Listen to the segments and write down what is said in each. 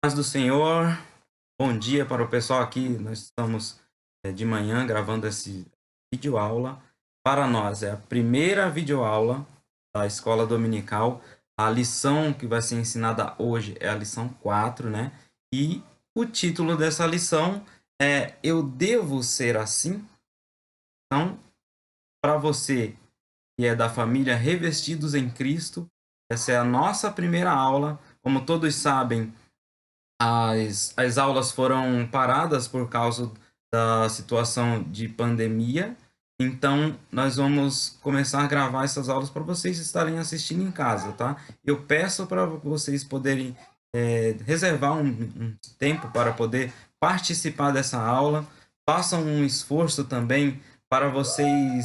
Paz do Senhor, bom dia para o pessoal aqui. Nós estamos de manhã gravando esse videoaula. Para nós é a primeira videoaula da escola dominical. A lição que vai ser ensinada hoje é a lição 4, né? E o título dessa lição é Eu Devo Ser Assim? Então, para você que é da família Revestidos em Cristo, essa é a nossa primeira aula. Como todos sabem, as aulas foram paradas por causa da situação de pandemia, então nós vamos começar a gravar essas aulas para vocês estarem assistindo em casa, tá? Eu peço para vocês poderem reservar um tempo para poder participar dessa aula, façam um esforço também para vocês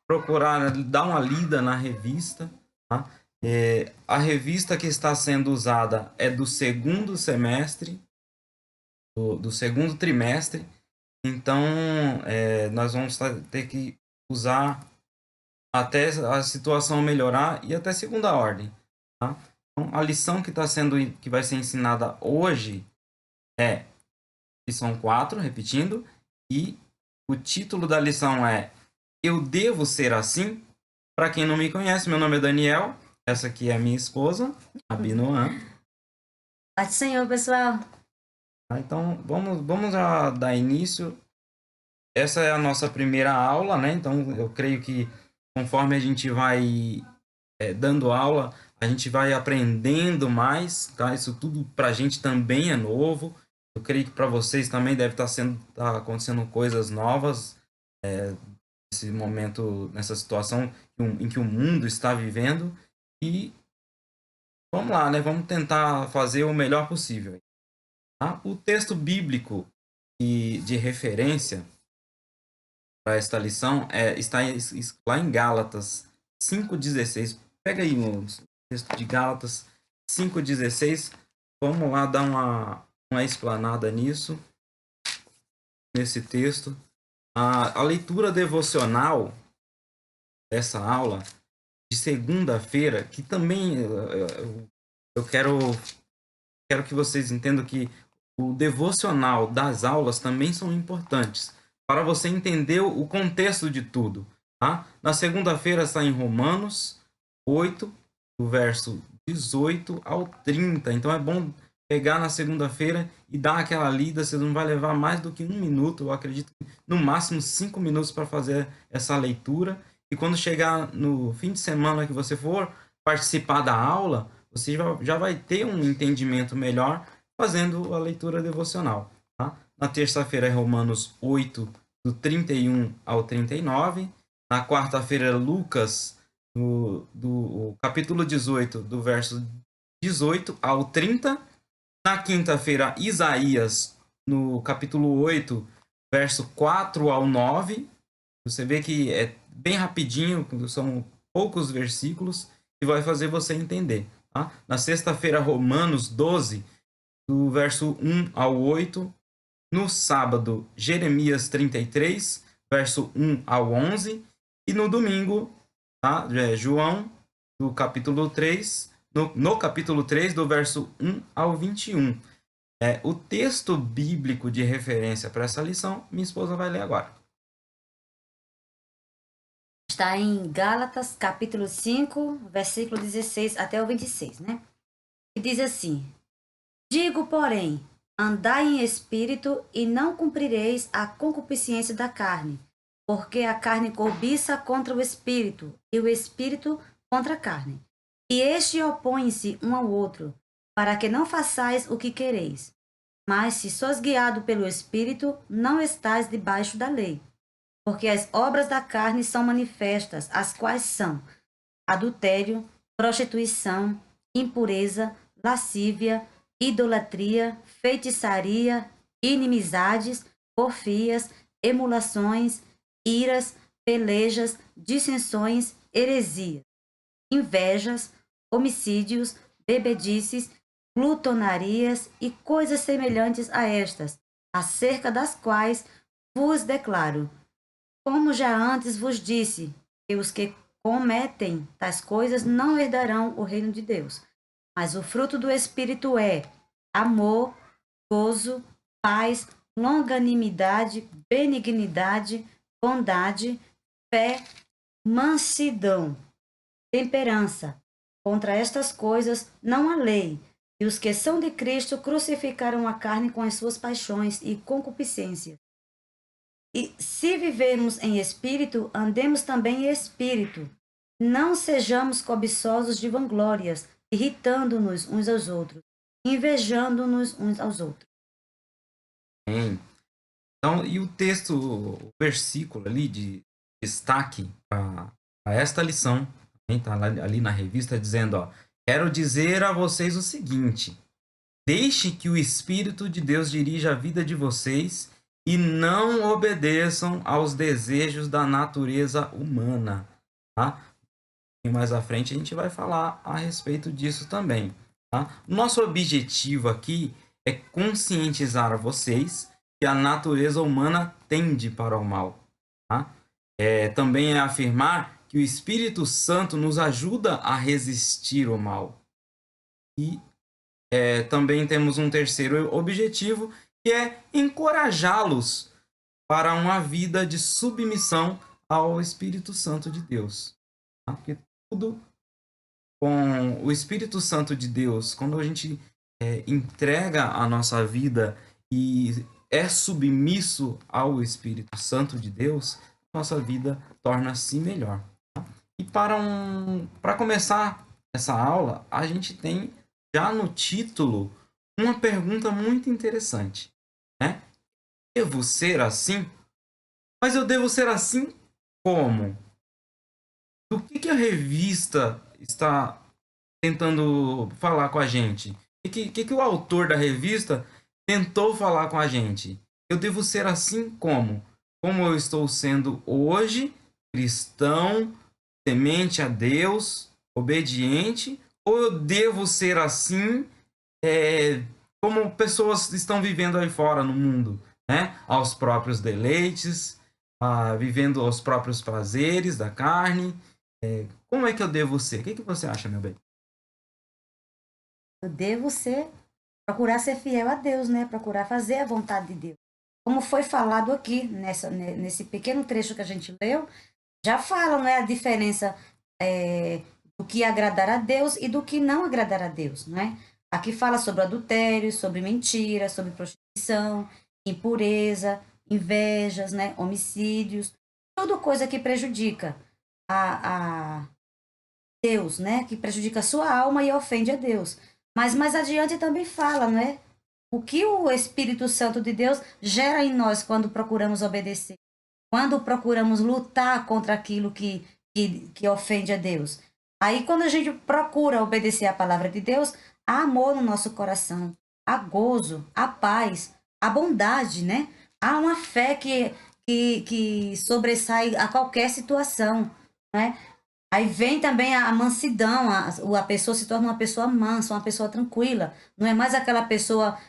procurar dar uma lida na revista, tá? A revista que está sendo usada é do segundo semestre, do segundo trimestre, então nós vamos ter que usar até a situação melhorar e até segunda ordem. Tá? Então, a lição que vai ser ensinada hoje é lição 4, repetindo, e o título da lição é Eu Devo Ser Assim? Para quem não me conhece, meu nome é Daniel, essa aqui é a minha esposa, a Binoan. Paz do Senhor, pessoal. Então, vamos já dar início. Essa é a nossa primeira aula, né? Então, eu creio que conforme a gente vai dando aula, a gente vai aprendendo mais, tá? Isso tudo para a gente também é novo. Eu creio que para vocês também deve tá acontecendo coisas novas nesse momento, nessa situação em que o mundo está vivendo. E vamos lá, né? Vamos tentar fazer o melhor possível. Tá? O texto bíblico de referência para esta lição está lá em Gálatas 5,16. Pega aí o texto de Gálatas 5,16. Vamos lá dar uma explanada nesse texto. A leitura devocional dessa aula de segunda-feira, que também eu quero que vocês entendam que o devocional das aulas também são importantes para você entender o contexto de tudo. Tá? Na segunda-feira está em Romanos 8, do verso 18 ao 30. Então é bom pegar na segunda-feira e dar aquela lida. Você não vai levar mais do que 1 minuto. Eu acredito que no máximo 5 minutos para fazer essa leitura. E quando chegar no fim de semana que você for participar da aula, você já vai ter um entendimento melhor fazendo a leitura devocional. Tá? Na terça-feira é Romanos 8, do 31 ao 39. Na quarta-feira, Lucas, do capítulo 18, do verso 18 ao 30. Na quinta-feira, Isaías, no capítulo 8, verso 4 ao 9. Você vê que é bem rapidinho, são poucos versículos, e vai fazer você entender. Tá? Na sexta-feira, Romanos 12, do verso 1 ao 8. No sábado, Jeremias 33, verso 1 ao 11. E no domingo, tá? João, do capítulo 3, no capítulo 3, do verso 1 ao 21. O texto bíblico de referência para essa lição, minha esposa vai ler agora. Está em Gálatas, capítulo 5, versículo 16 até o 26, né? E diz assim: Digo, porém, andai em espírito e não cumprireis a concupiscência da carne, porque a carne cobiça contra o espírito, e o espírito contra a carne. E este opõe-se um ao outro, para que não façais o que quereis. Mas se sois guiado pelo espírito, não estais debaixo da lei. Porque as obras da carne são manifestas, as quais são adultério, prostituição, impureza, lascívia, idolatria, feitiçaria, inimizades, porfias, emulações, iras, pelejas, dissensões, heresias, invejas, homicídios, bebedices, glutonarias e coisas semelhantes a estas, acerca das quais vos declaro, como já antes vos disse, que os que cometem tais coisas não herdarão o reino de Deus. Mas o fruto do Espírito é amor, gozo, paz, longanimidade, benignidade, bondade, fé, mansidão, temperança. Contra estas coisas não há lei. E os que são de Cristo crucificaram a carne com as suas paixões e concupiscências. E se vivermos em espírito, andemos também em espírito. Não sejamos cobiçosos de vanglórias, irritando-nos uns aos outros, invejando-nos uns aos outros. Bem, então, e o texto, o versículo ali de destaque para esta lição, está ali na revista dizendo, ó, quero dizer a vocês o seguinte, deixe que o Espírito de Deus dirija a vida de vocês e não obedeçam aos desejos da natureza humana, tá? E mais à frente a gente vai falar a respeito disso também, tá? Nosso objetivo aqui é conscientizar vocês que a natureza humana tende para o mal, tá? Também é afirmar que o Espírito Santo nos ajuda a resistir ao mal. E também temos um terceiro objetivo, que é encorajá-los para uma vida de submissão ao Espírito Santo de Deus. Tá? Porque tudo com o Espírito Santo de Deus, quando a gente entrega a nossa vida e é submisso ao Espírito Santo de Deus, nossa vida torna-se melhor. Tá? E para começar essa aula, a gente tem já no título uma pergunta muito interessante, né? Devo ser assim? Mas eu devo ser assim como? Do que a revista está tentando falar com a gente? O que o autor da revista tentou falar com a gente? Eu devo ser assim como? Como eu estou sendo hoje, cristão, temente a Deus, obediente, ou eu devo ser assim como pessoas estão vivendo aí fora no mundo, né? Aos próprios deleites, vivendo aos próprios prazeres da carne. Como é que eu devo ser? O que você acha, meu bem? Eu devo procurar ser fiel a Deus, né? Procurar fazer a vontade de Deus. Como foi falado aqui, nesse pequeno trecho que a gente leu, já falam, né, a diferença do que agradar a Deus e do que não agradar a Deus, né? Aqui fala sobre adultério, sobre mentira, sobre prostituição, impureza, invejas, né, homicídios, tudo coisa que prejudica a Deus, né, que prejudica a sua alma e ofende a Deus. Mas mais adiante também fala, né, o que o Espírito Santo de Deus gera em nós quando procuramos obedecer, quando procuramos lutar contra aquilo que ofende a Deus. Aí, quando a gente procura obedecer a palavra de Deus, há amor no nosso coração, há gozo, há paz, há bondade, né? Há uma fé que sobressai a qualquer situação, né? Aí vem também a mansidão, a pessoa se torna uma pessoa mansa, uma pessoa tranquila. Não é mais aquela pessoa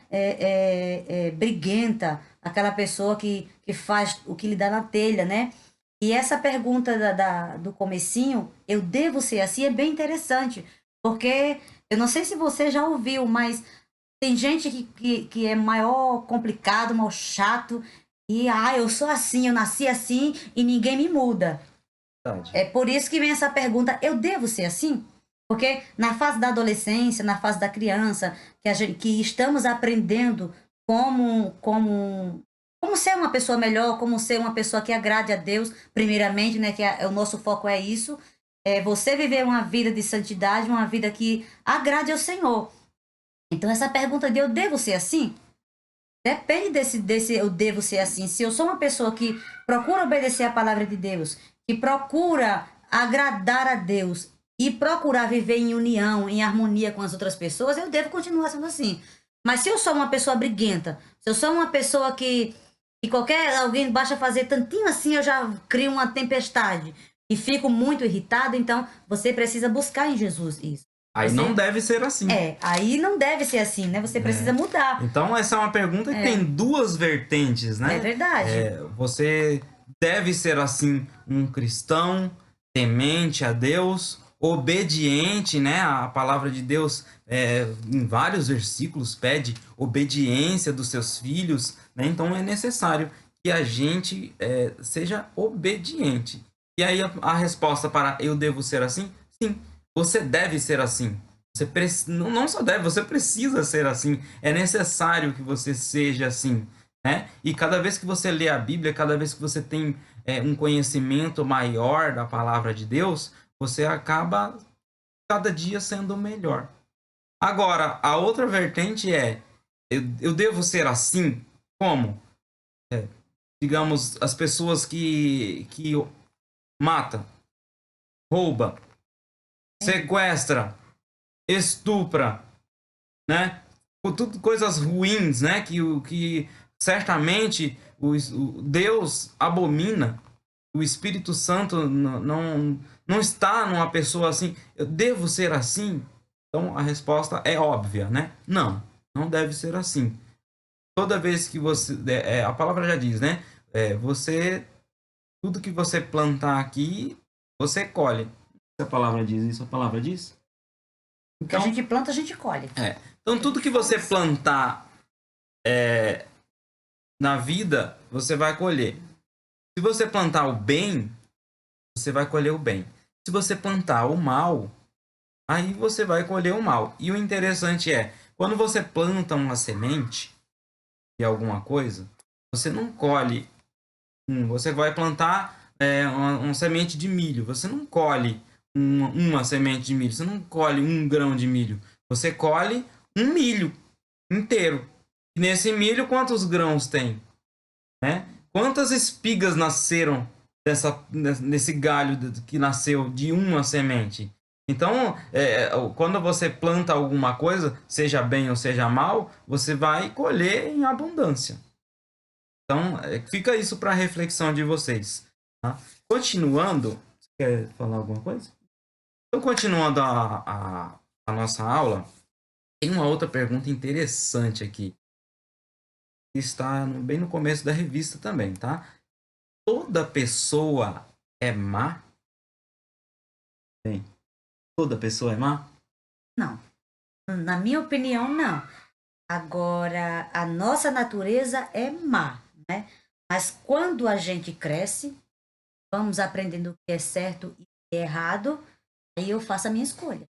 briguenta, aquela pessoa que faz o que lhe dá na telha, né? E essa pergunta do comecinho, eu devo ser assim, é bem interessante. Porque eu não sei se você já ouviu, mas tem gente que é maior complicado, maior chato. E, eu sou assim, eu nasci assim e ninguém me muda. É por isso que vem essa pergunta, eu devo ser assim? Porque na fase da adolescência, na fase da criança, que estamos aprendendo como ser uma pessoa melhor, como ser uma pessoa que agrade a Deus, primeiramente, né? Que o nosso foco é isso. É você viver uma vida de santidade, uma vida que agrade ao Senhor. Então, essa pergunta de eu devo ser assim? Depende desse eu devo ser assim. Se eu sou uma pessoa que procura obedecer a palavra de Deus, que procura agradar a Deus e procurar viver em união, em harmonia com as outras pessoas, eu devo continuar sendo assim. Mas se eu sou uma pessoa briguenta, se eu sou uma pessoa que alguém basta fazer tantinho assim, eu já crio uma tempestade e fico muito irritado, então você precisa buscar em Jesus isso. Aí não deve ser assim. Aí não deve ser assim, né? Você precisa mudar. Então essa é uma pergunta que tem duas vertentes, né? É verdade. Você deve ser assim um cristão temente a Deus, obediente, né? A palavra de Deus, em vários versículos, pede obediência dos seus filhos, né? Então é necessário que a gente seja obediente. E aí a resposta para eu devo ser assim? Sim, você deve ser assim. Não só deve, você precisa ser assim. É necessário que você seja assim, né? E cada vez que você lê a Bíblia, cada vez que você tem um conhecimento maior da palavra de Deus, você acaba cada dia sendo melhor. Agora, a outra vertente eu devo ser assim? Como? É, digamos, as pessoas que mata, rouba, sequestra, estupra, né? Tudo coisas ruins, né? Que certamente o Deus abomina. O Espírito Santo não está numa pessoa assim. Eu devo ser assim? Então a resposta é óbvia, né? Não, não deve ser assim. Toda vez que você. A palavra já diz, né? Você. Tudo que você plantar aqui, você colhe. Se a palavra diz isso, a palavra diz. O que a Então, gente planta, a gente colhe. então tudo que você plantar na vida, você vai colher. Se você plantar o bem, você vai colher o bem. Se você plantar o mal, aí você vai colher o mal. E o interessante quando você planta uma semente de alguma coisa, você não colhe você vai plantar uma semente de milho. Você não colhe uma semente de milho. Você não colhe um grão de milho. Você colhe um milho inteiro. E nesse milho, quantos grãos tem? Né? Quantas espigas nasceram nesse galho que nasceu de uma semente? Então, quando você planta alguma coisa, seja bem ou seja mal, você vai colher em abundância. Então, fica isso para reflexão de vocês. Tá? Continuando, você quer falar alguma coisa? Então, continuando a nossa aula, tem uma outra pergunta interessante aqui, que está bem no começo da revista também, tá? Toda pessoa é má? Bem, toda pessoa é má? Não. Na minha opinião, não. Agora, a nossa natureza é má, né? Mas quando a gente cresce, vamos aprendendo o que é certo e o que é errado, aí eu faço a minha escolha.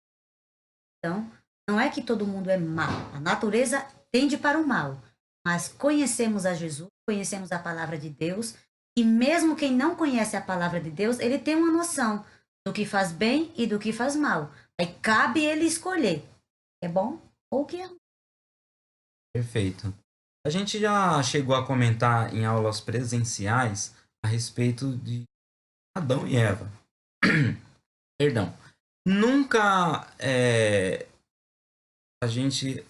Então, não é que todo mundo é má. A natureza tende para o mal. Mas conhecemos a Jesus, conhecemos a palavra de Deus, e mesmo quem não conhece a palavra de Deus, ele tem uma noção do que faz bem e do que faz mal. Aí cabe ele escolher. É bom ou o que é ruim. Perfeito. A gente já chegou a comentar em aulas presenciais a respeito de Adão e Eva. Perdão. Nunca a gente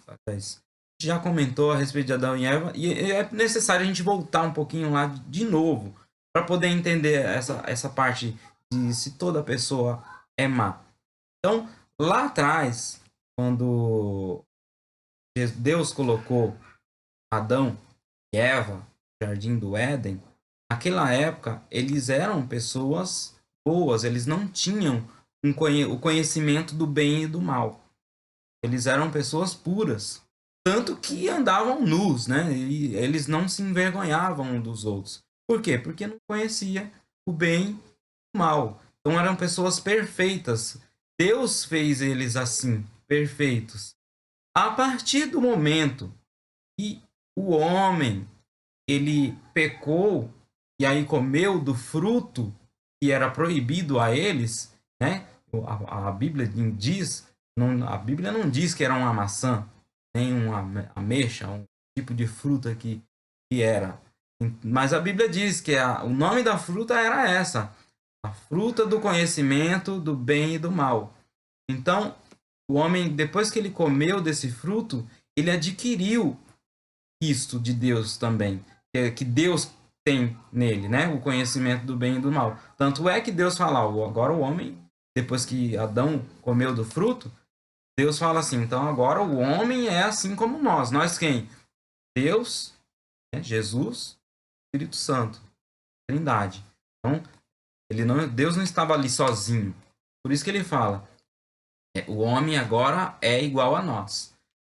já comentou a respeito de Adão e Eva e é necessário a gente voltar um pouquinho lá de novo para poder entender essa parte de se toda pessoa é má. Então, lá atrás, quando Deus colocou Adão e Eva no Jardim do Éden, naquela época eles eram pessoas boas, eles não tinham o conhecimento do bem e do mal. Eles eram pessoas puras. Tanto que andavam nus, né? E eles não se envergonhavam um dos outros. Por quê? Porque não conhecia o bem e o mal. Então eram pessoas perfeitas. Deus fez eles assim, perfeitos. A partir do momento que o homem ele pecou e aí comeu do fruto que era proibido a eles, né? A Bíblia diz, a Bíblia não diz que era uma maçã, nem uma ameixa, um tipo de fruta que era. Mas a Bíblia diz que o nome da fruta era essa, a fruta do conhecimento do bem e do mal. Então, o homem, depois que ele comeu desse fruto, ele adquiriu isto de Deus também, que Deus tem nele, né? O conhecimento do bem e do mal. Tanto é que Deus fala, agora o homem, depois que Adão comeu do fruto, Deus fala assim, então agora o homem é assim como nós. Nós quem? Deus, né? Jesus, Espírito Santo, Trindade. Então, Deus não estava ali sozinho. Por isso que ele fala, O homem agora é igual a nós.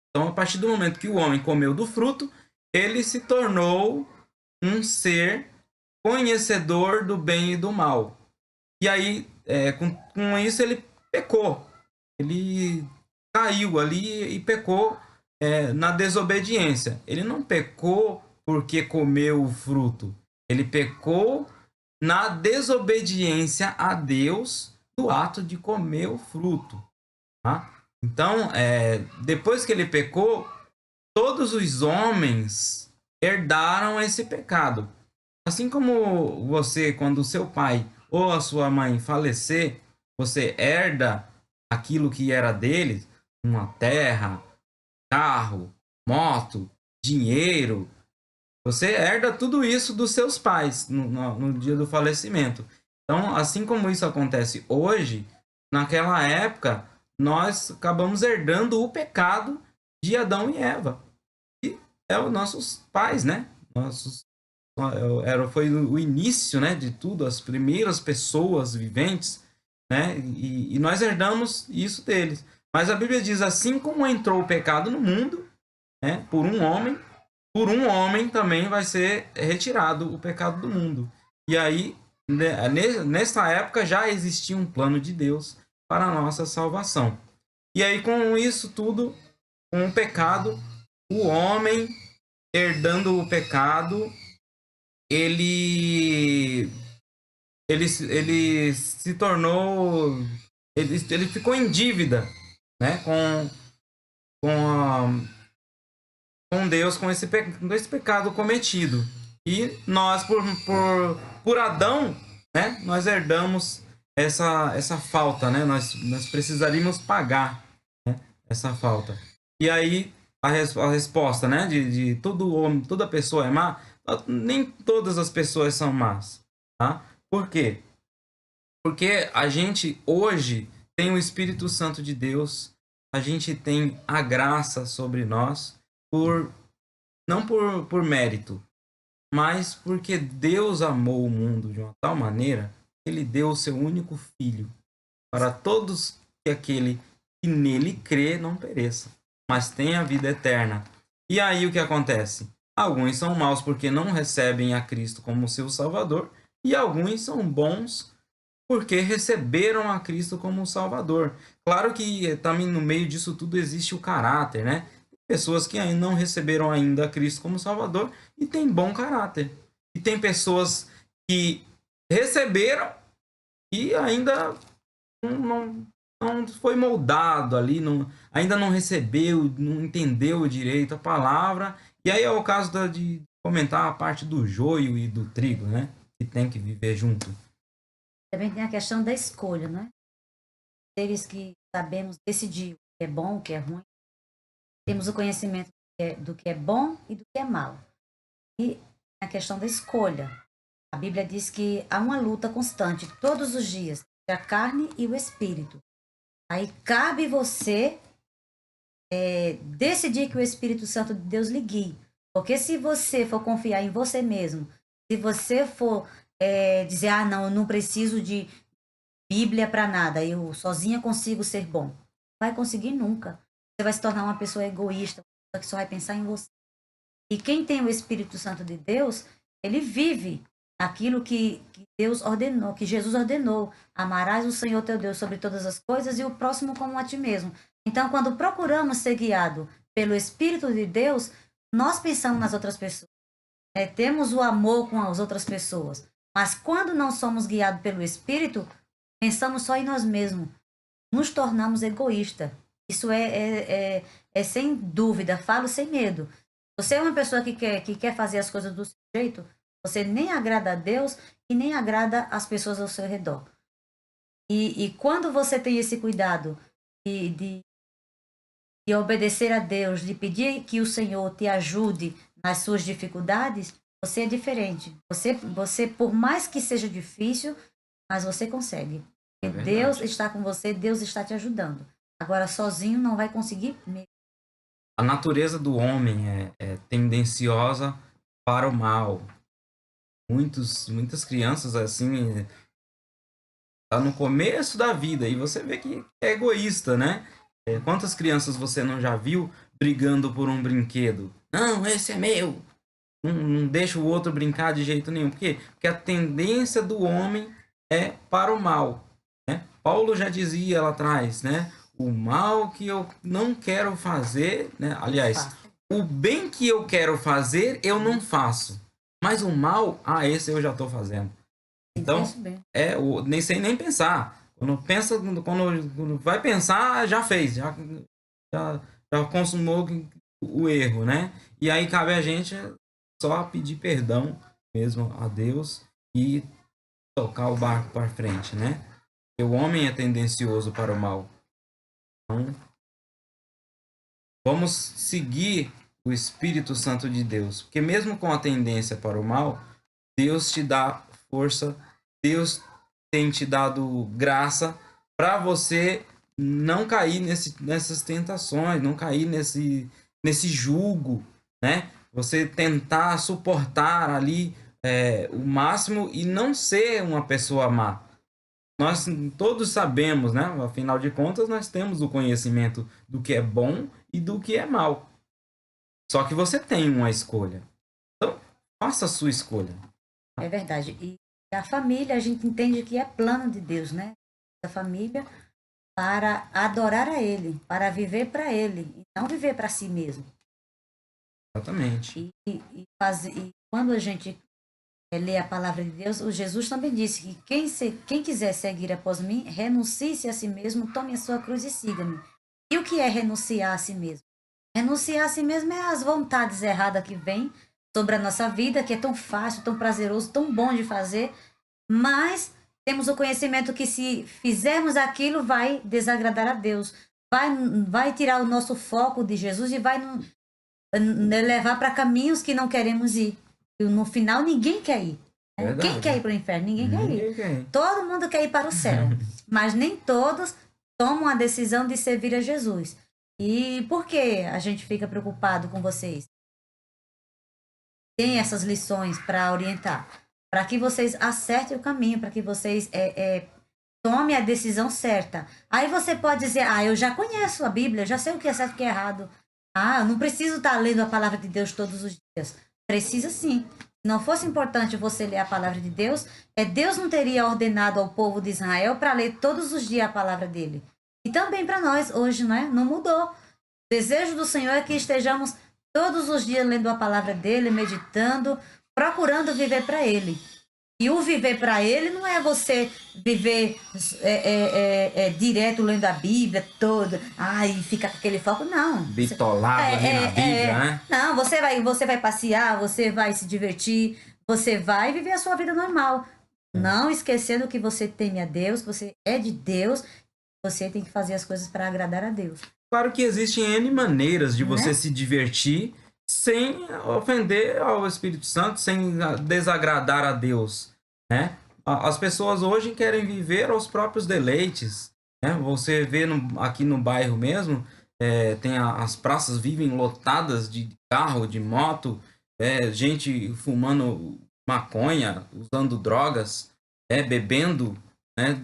Então, a partir do momento que o homem comeu do fruto, ele se tornou um ser conhecedor do bem e do mal. E aí, com isso, ele pecou. Ele caiu ali e pecou na desobediência. Ele não pecou porque comeu o fruto. Ele pecou na desobediência a Deus do ato de comer o fruto. Tá? Então, depois que ele pecou, todos os homens herdaram esse pecado. Assim como você, quando o seu pai ou a sua mãe falecer, você herda aquilo que era deles, uma terra, carro, moto, dinheiro. Você herda tudo isso dos seus pais no dia do falecimento. Então, assim como isso acontece hoje, naquela época, nós acabamos herdando o pecado de Adão e Eva. E é os nossos pais, né? Foi o início, né, de tudo, as primeiras pessoas viventes, né? E nós herdamos isso deles. Mas a Bíblia diz, assim como entrou o pecado no mundo, né, por um homem também vai ser retirado o pecado do mundo. E aí, nessa época, já existia um plano de Deus para a nossa salvação. E aí, com isso tudo, com o pecado, o homem herdando o pecado, ele ele se tornou, ele ficou em dívida, né, com, a, com Deus, com esse pecado cometido. E nós, por Adão, né, nós herdamos essa falta, né? Nós precisaríamos pagar, né, essa falta. E aí a resposta, né, de todo homem, toda pessoa é má, nem todas as pessoas são más, tá? Por quê? Porque a gente hoje tem o Espírito Santo de Deus, a gente tem a graça sobre nós, por não por mérito, mas porque Deus amou o mundo de uma tal maneira que ele deu o seu único filho para todos que aquele que nele crê não pereça, mas tenha a vida eterna. E aí o que acontece? Alguns são maus porque não recebem a Cristo como seu Salvador, e alguns são bons porque receberam a Cristo como Salvador. Claro que também no meio disso tudo existe o caráter, né? Pessoas que ainda não receberam ainda a Cristo como Salvador e têm bom caráter. E tem pessoas que receberam e ainda não foi moldado ali, ainda não recebeu, não entendeu direito a palavra. E aí é o caso de comentar a parte do joio e do trigo, né? Que tem que viver junto. Também tem a questão da escolha, né? Seres que sabemos decidir o que é bom, o que é ruim. Temos o conhecimento do que é bom e do que é mal. E a questão da escolha. A Bíblia diz que há uma luta constante todos os dias entre a carne e o espírito. Aí cabe você decidir que o Espírito Santo de Deus lhe guie. Porque se você for confiar em você mesmo, se você for dizer, não, eu não preciso de Bíblia para nada, eu sozinha consigo ser bom. Não vai conseguir nunca. Você vai se tornar uma pessoa egoísta, que só vai pensar em você. E quem tem o Espírito Santo de Deus, ele vive aquilo que Deus ordenou, que Jesus ordenou. Amarás o Senhor teu Deus sobre todas as coisas e o próximo como a ti mesmo. Então, quando procuramos ser guiado pelo Espírito de Deus, nós pensamos nas outras pessoas. Temos o amor com as outras pessoas. Mas quando não somos guiados pelo Espírito, pensamos só em nós mesmos. Nos tornamos egoístas. Isso é sem dúvida, falo sem medo. Você é uma pessoa que quer fazer as coisas do seu jeito, você nem agrada a Deus e nem agrada as pessoas ao seu redor. E quando você tem esse cuidado de obedecer a Deus, de pedir que o Senhor te ajude nas suas dificuldades, você é diferente. Você, por mais que seja difícil, mas você consegue. Deus está com você, Deus está te ajudando. Agora, sozinho não vai conseguir mesmo. A natureza do homem é tendenciosa para o mal. Muitas crianças, assim, tá no começo da vida e você vê que é egoísta, né? Quantas crianças você não já viu brigando por um brinquedo? Não, esse é meu. Não deixa o outro brincar de jeito nenhum. Por quê? Porque a tendência do homem é para o mal, né? Paulo já dizia lá atrás, né? O mal que eu não quero fazer, né? Aliás, o bem que eu quero fazer, eu não faço. Mas o mal, esse eu já estou fazendo. Então, nem sei nem pensar. Quando vai pensar, já fez, já consumou o erro, né? E aí cabe a gente só pedir perdão mesmo a Deus e tocar o barco para frente, né? Porque o homem é tendencioso para o mal. Então, vamos seguir o Espírito Santo de Deus, porque mesmo com a tendência para o mal, Deus te dá força, Deus tem te dado graça para você não cair nessas tentações, não cair nesse jugo, né? Você tentar suportar ali o máximo e não ser uma pessoa má. Nós todos sabemos, né? Afinal de contas, nós temos o conhecimento do que é bom e do que é mal. Só que você tem uma escolha. Então, faça a sua escolha. É verdade. E a família, a gente entende que é plano de Deus, né? A família para adorar a Ele, para viver para Ele, e não viver para si mesmo. Exatamente. E quando a gente lê a palavra de Deus, o Jesus também disse que quem quiser seguir após mim, renuncie-se a si mesmo, tome a sua cruz e siga-me. E o que é renunciar a si mesmo? Renunciar a si mesmo é as vontades erradas que vêm sobre a nossa vida, que é tão fácil, tão prazeroso, tão bom de fazer, mas temos o conhecimento que se fizermos aquilo vai desagradar a Deus, vai tirar o nosso foco de Jesus e vai levar para caminhos que não queremos ir. E no final ninguém quer ir. Né? Quem quer ir para o inferno? Ninguém quer ir. Todo mundo quer ir para o céu, mas nem todos tomam a decisão de servir a Jesus. E por que a gente fica preocupado com vocês? Tem essas lições para orientar, para que vocês acertem o caminho, para que vocês tomem a decisão certa. Aí você pode dizer, eu já conheço a Bíblia, já sei o que é certo e o que é errado. Eu não preciso estar lendo a palavra de Deus todos os dias. Precisa sim. Se não fosse importante você ler a palavra de Deus, Deus não teria ordenado ao povo de Israel para ler todos os dias a palavra dele. E também para nós hoje, não é? Não mudou. O desejo do Senhor é que estejamos todos os dias lendo a palavra dele, meditando, procurando viver para ele. E o viver para ele não é você viver direto lendo a Bíblia toda, e fica com aquele foco, não. Bitolado ali na Bíblia, né? Não, você vai passear, você vai se divertir, você vai viver a sua vida normal. Não esquecendo que você teme a Deus, que você é de Deus, você tem que fazer as coisas para agradar a Deus. Claro que existem N maneiras de você se divertir sem ofender ao Espírito Santo, sem desagradar a Deus, né? As pessoas hoje querem viver aos próprios deleites, né? Você vê aqui no bairro mesmo, tem as praças vivem lotadas de carro, de moto, gente fumando maconha, usando drogas, bebendo, né?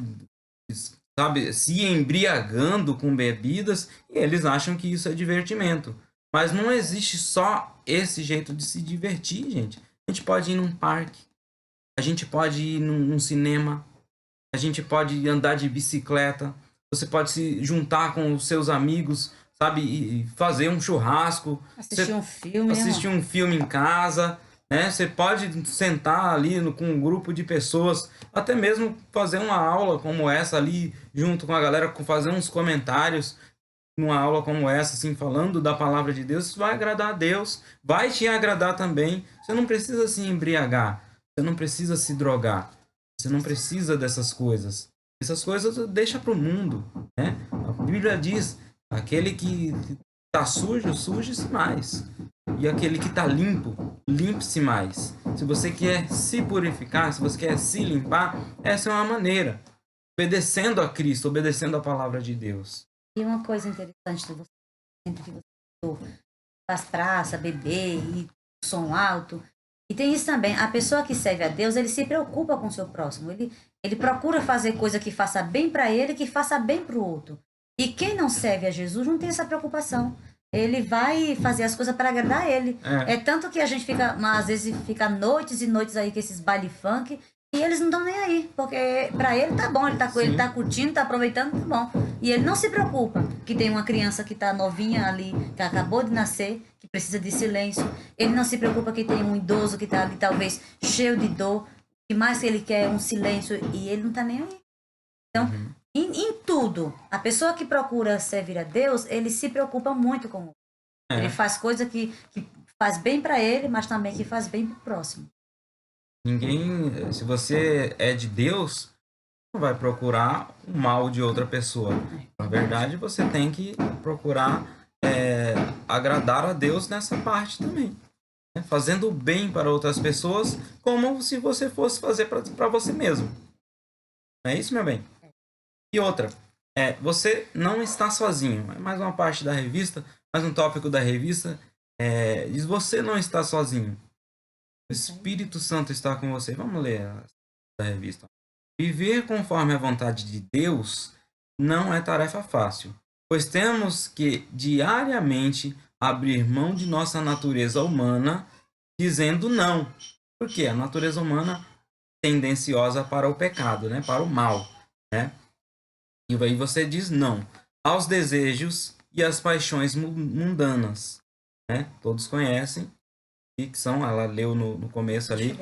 Sabe, se embriagando com bebidas, e eles acham que isso é divertimento. Mas não existe só esse jeito de se divertir, gente. A gente pode ir num parque, a gente pode ir num cinema, a gente pode andar de bicicleta, você pode se juntar com os seus amigos, sabe, e fazer um churrasco, assistir um filme em casa, né? Você pode sentar ali com um grupo de pessoas, até mesmo fazer uma aula como essa ali, junto com a galera, fazer uns comentários numa aula como essa, assim, falando da palavra de Deus. Isso vai agradar a Deus, vai te agradar também. Você não precisa se embriagar, você não precisa se drogar, você não precisa dessas coisas. Essas coisas deixa para o mundo, né? A Bíblia diz, aquele que está sujo, suje-se mais. E aquele que está limpo, limpe-se mais. Se você quer se purificar, se você quer se limpar, essa é uma maneira. Obedecendo a Cristo, obedecendo a palavra de Deus. E uma coisa interessante de você, sempre que você faz praça, beber e som alto, E tem isso também, a pessoa que serve a Deus, ele se preocupa com o seu próximo. Ele procura fazer coisa que faça bem para ele, que faça bem para o outro. E quem não serve a Jesus não tem essa preocupação. Ele vai fazer as coisas para agradar ele. É tanto que a gente fica, às vezes, fica noites e noites aí com esses baile funk e eles não estão nem aí, porque para ele tá bom, ele tá curtindo, tá aproveitando, tá bom. E ele não se preocupa que tem uma criança que tá novinha ali, que acabou de nascer, que precisa de silêncio. Ele não se preocupa que tem um idoso que tá ali talvez cheio de dor, o que mais ele quer é um silêncio e ele não tá nem aí. Então, em tudo, a pessoa que procura servir a Deus, ele se preocupa muito com o outro. Ele faz coisa que faz bem para ele, mas também que faz bem pro próximo. Ninguém, se você é de Deus, não vai procurar o mal de outra pessoa. Na verdade, você tem que procurar agradar a Deus nessa parte também, né? Fazendo o bem para outras pessoas, como se você fosse fazer para você mesmo. Não é isso, meu bem? E outra, você não está sozinho. É mais uma parte da revista, mais um tópico da revista. Diz: você não está sozinho. O Espírito Santo está com você. Vamos ler a revista. Viver conforme a vontade de Deus não é tarefa fácil, pois temos que diariamente abrir mão de nossa natureza humana, dizendo não. Porque a natureza humana é tendenciosa para o pecado, né? Para o mal, né? E aí você diz não aos desejos e às paixões mundanas, né? Todos conhecem, que são, ela leu no começo ali,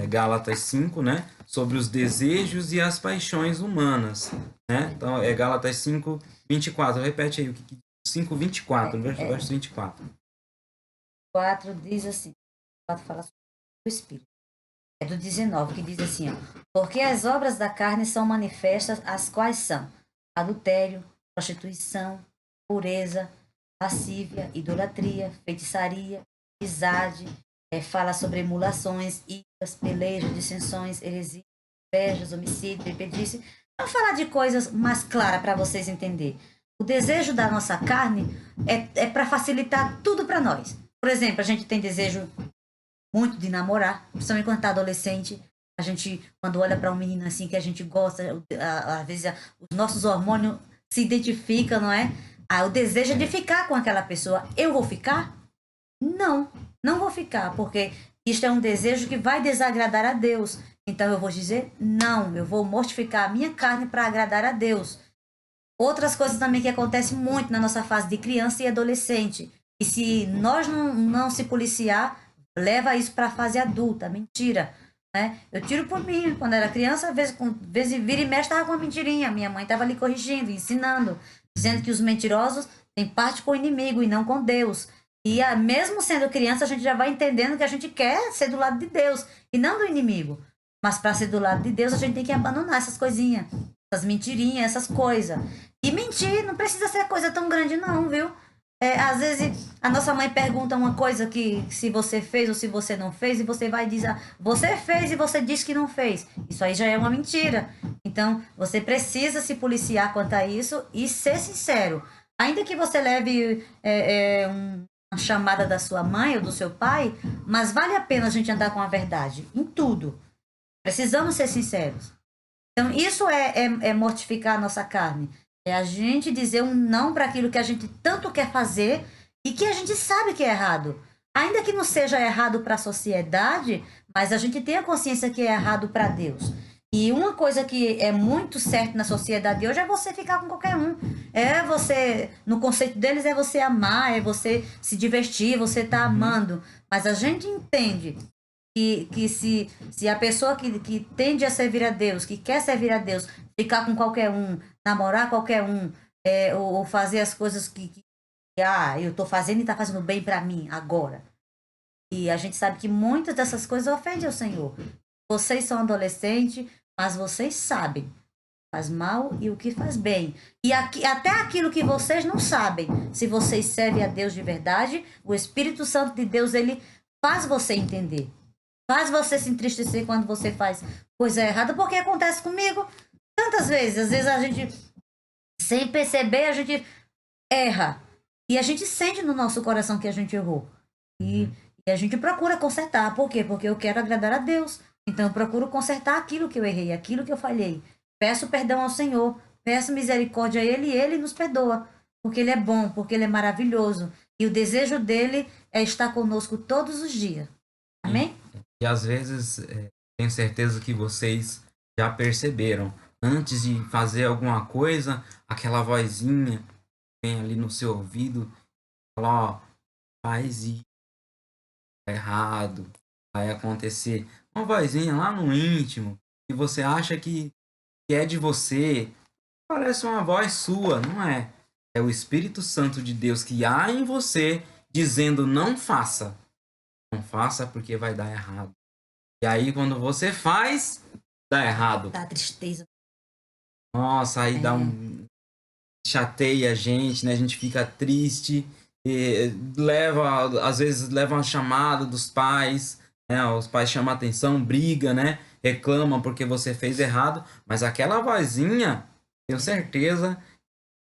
Gálatas 5, né? Sobre os desejos e as paixões humanas, né? Então, Gálatas 5, 24. Repete aí o que 5, 24, verso 24. 4 diz assim, 4 fala sobre o Espírito. É do 19, que diz assim, ó, porque as obras da carne são manifestas, as quais são adultério, prostituição, pureza, lascívia, idolatria, feitiçaria, amizade, fala sobre emulações, iras, pelejas, dissensões, heresias, invejas, homicídio, bebedice. Vamos falar de coisas mais claras para vocês entenderem. O desejo da nossa carne é para facilitar tudo para nós. Por exemplo, a gente tem desejo muito de namorar, principalmente quando tá adolescente. A gente, quando olha para um menino assim que a gente gosta, às vezes os nossos hormônios se identificam, não é? O desejo é de ficar com aquela pessoa. Eu vou ficar? Não, não vou ficar, porque isto é um desejo que vai desagradar a Deus. Então eu vou dizer não, eu vou mortificar a minha carne para agradar a Deus. Outras coisas também que acontecem muito na nossa fase de criança e adolescente. E se nós não se policiar, leva isso para a fase adulta. Mentira. Né? Eu tiro por mim. Quando era criança, às vezes vira e mexe, estava com uma mentirinha. Minha mãe estava ali corrigindo, ensinando, dizendo que os mentirosos têm parte com o inimigo e não com Deus. E mesmo sendo criança, a gente já vai entendendo que a gente quer ser do lado de Deus e não do inimigo. Mas para ser do lado de Deus, a gente tem que abandonar essas coisinhas, essas mentirinhas, essas coisas. E mentir não precisa ser coisa tão grande, não, viu? Às vezes a nossa mãe pergunta uma coisa que se você fez ou se você não fez, e você vai dizer, você fez e você diz que não fez. Isso aí já é uma mentira. Então, você precisa se policiar quanto a isso e ser sincero. Ainda que você leve uma chamada da sua mãe ou do seu pai, mas vale a pena a gente andar com a verdade em tudo. Precisamos ser sinceros. Então, isso é mortificar a nossa carne. É a gente dizer um não para aquilo que a gente tanto quer fazer e que a gente sabe que é errado. Ainda que não seja errado para a sociedade, mas a gente tem a consciência que é errado para Deus. E uma coisa que é muito certa na sociedade de hoje é você ficar com qualquer um. É você, no conceito deles, é você amar, é você se divertir, você tá amando. Mas a gente entende que se a pessoa que tende a servir a Deus, que quer servir a Deus, ficar com qualquer um, namorar qualquer um, ou fazer as coisas que eu tô fazendo e tá fazendo bem para mim agora. E a gente sabe que muitas dessas coisas ofendem ao Senhor. Vocês são adolescentes, mas vocês sabem o que faz mal e o que faz bem. E até aquilo que vocês não sabem, se vocês servem a Deus de verdade, o Espírito Santo de Deus, ele faz você entender. Faz você se entristecer quando você faz coisa errada, porque acontece comigo tantas vezes. Às vezes a gente, sem perceber, a gente erra. E a gente sente no nosso coração que a gente errou. E E a gente procura consertar. Por quê? Porque eu quero agradar a Deus. Então eu procuro consertar aquilo que eu errei, aquilo que eu falhei. Peço perdão ao Senhor, peço misericórdia a Ele e Ele nos perdoa. Porque Ele é bom, porque Ele é maravilhoso. E o desejo dele é estar conosco todos os dias. E, Amém? e às vezes, tenho certeza que vocês já perceberam, antes de fazer alguma coisa, aquela vozinha vem ali no seu ouvido, fala, ó, faz isso, tá errado, vai acontecer. Uma vozinha lá no íntimo, que você acha que é de você, parece uma voz sua, não é? É o Espírito Santo de Deus que há em você, dizendo, não faça. Não faça porque vai dar errado. E aí, quando você faz, dá errado. Dá tristeza. Nossa, aí dá É. chateia a gente, né? A gente fica triste, e leva, às vezes leva uma chamada dos pais, né? Os pais chamam a atenção, briga, né? Reclamam porque você fez errado, mas aquela vozinha, tenho certeza,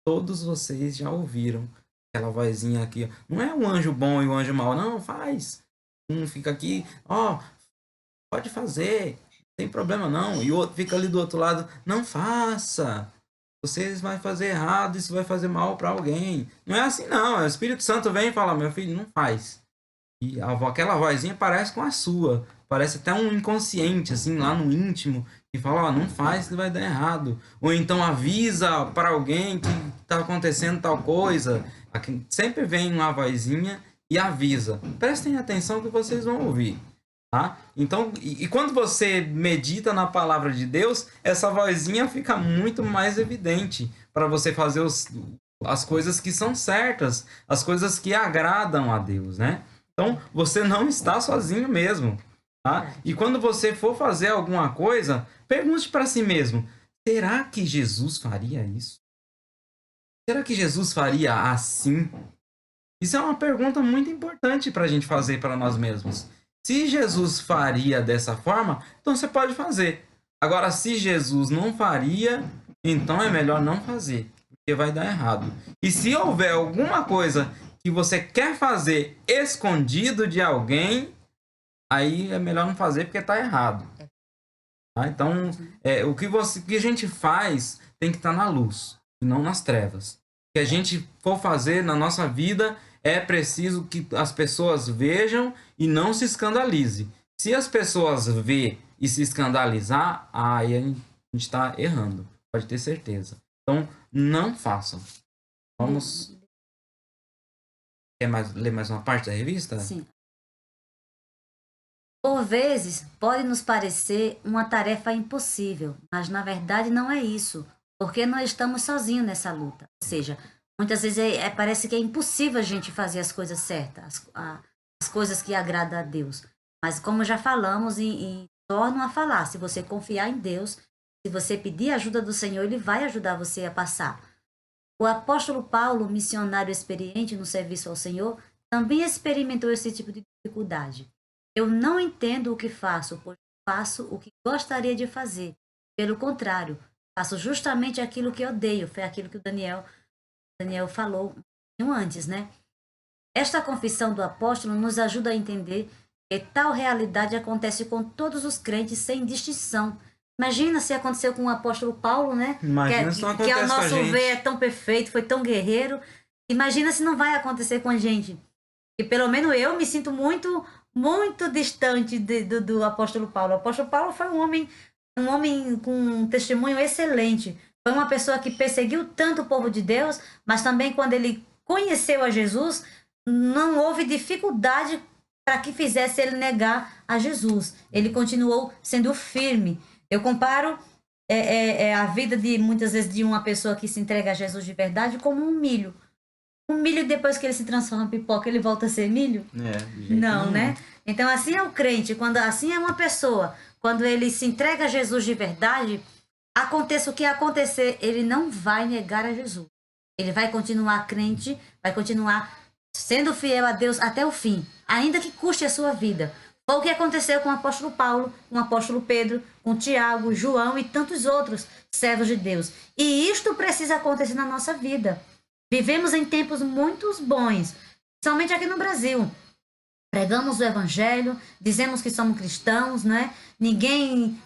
todos vocês já ouviram. Aquela vozinha aqui, ó. Não é o anjo bom e o anjo mau, não, faz. Um fica aqui, ó, pode fazer, não tem problema não. E o outro fica ali do outro lado, não faça. Vocês vão fazer errado, isso vai fazer mal para alguém. Não é assim não, o Espírito Santo vem e fala, meu filho, não faz. E aquela vozinha parece com a sua. Parece até um inconsciente, assim, lá no íntimo, que fala, ó, não faz que vai dar errado. Ou então avisa para alguém que tá acontecendo tal coisa. Aqui, sempre vem uma vozinha e avisa. Prestem atenção que vocês vão ouvir. Tá? Então, e quando você medita na palavra de Deus, essa vozinha fica muito mais evidente para você fazer as coisas que são certas, as coisas que agradam a Deus, né? Então, você não está sozinho mesmo, tá? E quando você for fazer alguma coisa, pergunte para si mesmo: será que Jesus faria isso? Será que Jesus faria assim? Isso é uma pergunta muito importante para a gente fazer para nós mesmos. Se Jesus faria dessa forma, então você pode fazer. Agora, se Jesus não faria, então é melhor não fazer, porque vai dar errado. E se houver alguma coisa que você quer fazer escondido de alguém, aí é melhor não fazer porque está errado. Tá? Então, o que a gente faz tem que estar na luz e não nas trevas. O que a gente for fazer na nossa vida é preciso que as pessoas vejam e não se escandalize. Se as pessoas ver e se escandalizar, aí a gente está errando. Pode ter certeza. Então, não façam. Vamos. Ler mais uma parte da revista? Sim. Por vezes, pode nos parecer uma tarefa impossível, mas na verdade não é isso, porque não estamos sozinhos nessa luta. Ou seja, muitas vezes parece que é impossível a gente fazer as coisas certas, as coisas que agradam a Deus. Mas como já falamos e torno a falar, se você confiar em Deus, se você pedir ajuda do Senhor, Ele vai ajudar você a passar. O apóstolo Paulo, missionário experiente no serviço ao Senhor, também experimentou esse tipo de dificuldade. Eu não entendo o que faço, pois faço o que gostaria de fazer. Pelo contrário, faço justamente aquilo que odeio. Foi aquilo que o Daniel falou antes, né? Esta confissão do apóstolo nos ajuda a entender que tal realidade acontece com todos os crentes sem distinção. Imagina se aconteceu com o apóstolo Paulo, né? Imagina se não Que ao acontece com a nosso gente. ver é tão perfeito, foi tão guerreiro. Imagina se não vai acontecer com a gente. E pelo menos eu me sinto muito, muito distante do apóstolo Paulo. O apóstolo Paulo foi um homem com um testemunho excelente. Foi uma pessoa que perseguiu tanto o povo de Deus, mas também quando ele conheceu a Jesus, não houve dificuldade para que fizesse ele negar a Jesus. Ele continuou sendo firme. Eu comparo a vida de muitas vezes de uma pessoa que se entrega a Jesus de verdade como um milho. Um milho, depois que ele se transforma em pipoca, ele volta a ser milho? De jeito Não, nenhum. né? Então, assim é o crente, quando assim é uma pessoa, quando ele se entrega a Jesus de verdade, aconteça o que acontecer, ele não vai negar a Jesus. Ele vai continuar crente, vai continuar sendo fiel a Deus até o fim, ainda que custe a sua vida. Foi o que aconteceu com o apóstolo Paulo, com o apóstolo Pedro, com Tiago, João e tantos outros servos de Deus. E isto precisa acontecer na nossa vida. Vivemos em tempos muito bons, somente aqui no Brasil. pregamos o evangelho, dizemos que somos cristãos, né? Ninguém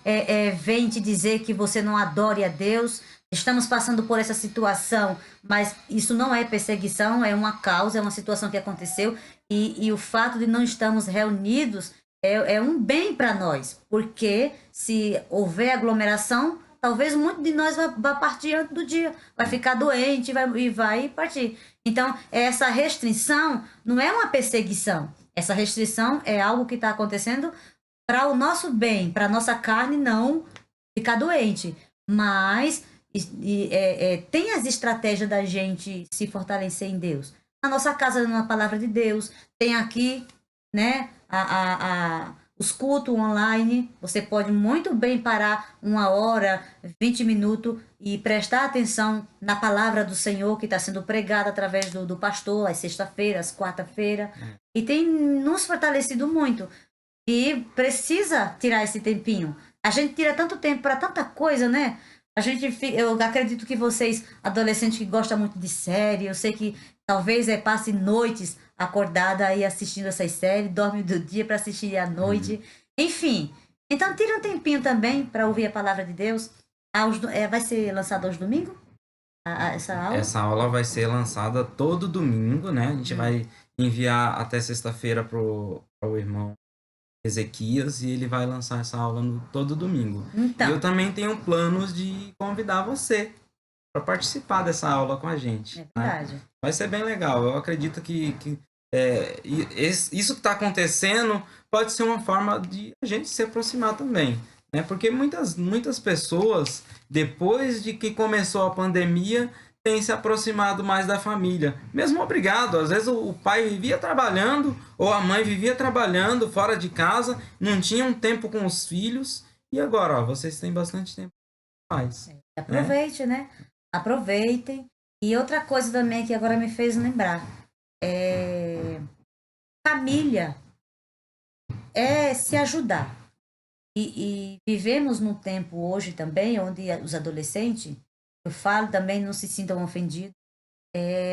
vem te dizer que você não adore a Deus. Estamos passando por essa situação, mas isso não é perseguição, é uma causa, é uma situação que aconteceu. E o fato de não estarmos reunidos é um bem para nós, porque se houver aglomeração, talvez muito de nós vá partir antes do dia, vai ficar doente e vai partir. Então, essa restrição não é uma perseguição. Essa restrição é algo que está acontecendo para o nosso bem, para a nossa carne não ficar doente. Mas tem as estratégias da gente se fortalecer em Deus. Na nossa casa, na palavra de Deus, tem aqui, né, os cultos online. Você pode muito bem parar 1 hora, 20 minutos e prestar atenção na palavra do Senhor que está sendo pregada através do pastor, às sexta-feiras, às quarta-feira. E tem nos fortalecido muito. E precisa tirar esse tempinho. A gente tira tanto tempo para tanta coisa, né? Eu acredito que vocês, adolescentes que gostam muito de série, eu sei que talvez passe noites acordada aí assistindo essas séries, dorme do dia para assistir à noite. Enfim, então tira um tempinho também para ouvir a palavra de Deus. Vai ser lançado hoje domingo? Essa aula? Essa aula vai ser lançada todo domingo, né? A gente vai enviar até sexta-feira pro irmão Ezequias e ele vai lançar essa aula todo domingo. Então. E eu também tenho planos de convidar você para participar dessa aula com a gente. É verdade. Né? Vai ser bem legal. Eu acredito que isso que está acontecendo pode ser uma forma de a gente se aproximar também. Né? Porque muitas pessoas, depois de que começou a pandemia, tem se aproximado mais da família. Mesmo obrigado, às vezes o pai vivia trabalhando ou a mãe vivia trabalhando fora de casa, não tinham tempo com os filhos e agora, ó, vocês têm bastante tempo com os pais. Aproveite, né? Aproveitem. E outra coisa também que agora me fez lembrar, família é se ajudar. E vivemos num tempo hoje também onde os adolescentes, eu falo também, não se sintam ofendidos,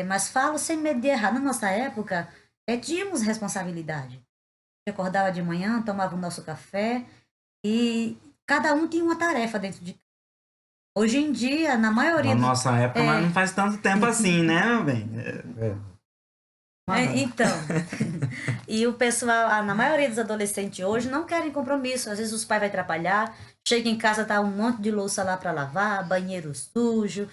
mas falo sem medo de errar. Na nossa época, tínhamos responsabilidade. A gente acordava de manhã, tomava o nosso café e cada um tinha uma tarefa dentro de casa. Hoje em dia, na maioria... Na nossa época, mas não faz tanto tempo assim, né, meu bem? Então, e o pessoal, na maioria dos adolescentes hoje, não querem compromisso. Às vezes os pais vão atrapalhar, chega em casa, tá um monte de louça lá para lavar, banheiro sujo,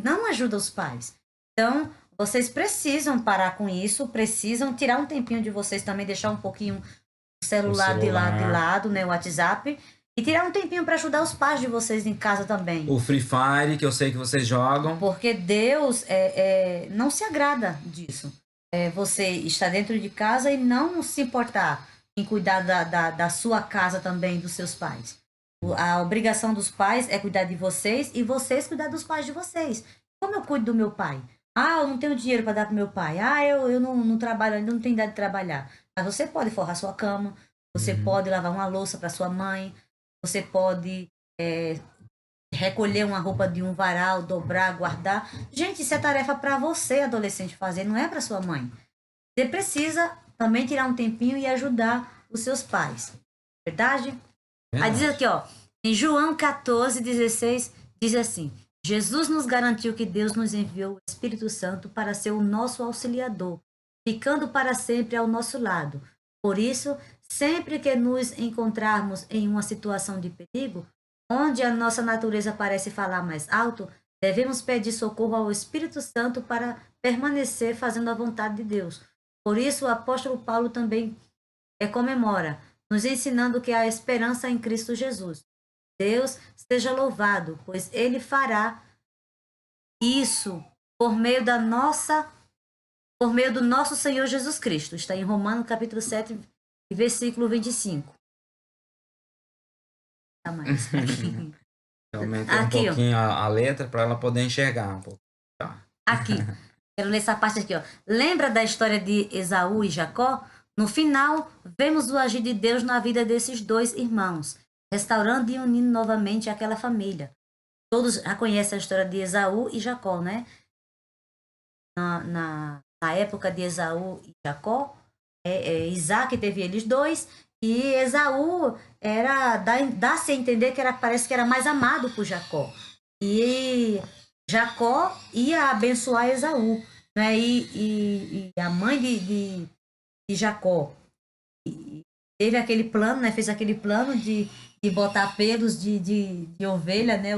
não ajuda os pais. Então, vocês precisam parar com isso, precisam tirar um tempinho de vocês também, deixar um pouquinho o celular de lado, né, o WhatsApp, e tirar um tempinho para ajudar os pais de vocês em casa também. O Free Fire, que eu sei que vocês jogam. Porque Deus não se agrada disso. Você está dentro de casa e não se importar em cuidar da sua casa também, dos seus pais. A obrigação dos pais é cuidar de vocês e vocês cuidar dos pais de vocês. Como eu cuido do meu pai? Eu não tenho dinheiro para dar para meu pai. Eu não trabalho, ainda não tenho idade de trabalhar. Mas você pode forrar sua cama, você pode lavar uma louça para sua mãe, você pode recolher uma roupa de um varal, dobrar, guardar. Gente, isso é tarefa para você, adolescente, fazer, não é para sua mãe. Você precisa também tirar um tempinho e ajudar os seus pais. Verdade? Aí diz aqui, ó, em João 14:16, diz assim: Jesus nos garantiu que Deus nos enviou o Espírito Santo para ser o nosso auxiliador, ficando para sempre ao nosso lado. Por isso, sempre que nos encontrarmos em uma situação de perigo, onde a nossa natureza parece falar mais alto, devemos pedir socorro ao Espírito Santo para permanecer fazendo a vontade de Deus. Por isso, o apóstolo Paulo também comemora, nos ensinando que há esperança em Cristo Jesus. Deus seja louvado, pois Ele fará isso por meio do nosso Senhor Jesus Cristo. Está em Romanos capítulo 7, versículo 25. Mais. Aumentei um pouquinho a letra para ela poder enxergar um pouco. Aqui, quero ler essa parte aqui, ó. Lembra da história de Esaú e Jacó? No final, vemos o agir de Deus na vida desses dois irmãos, restaurando e unindo novamente aquela família. Todos já conhecem a história de Esaú e Jacó, né? Na época de Esaú e Jacó, Isaac teve eles dois, e Esaú dá-se a entender que parece que era mais amado por Jacó. E Jacó ia abençoar Esaú, né? E a mãe de Jacó teve aquele plano, né? Fez aquele plano de botar pelos de ovelha, né?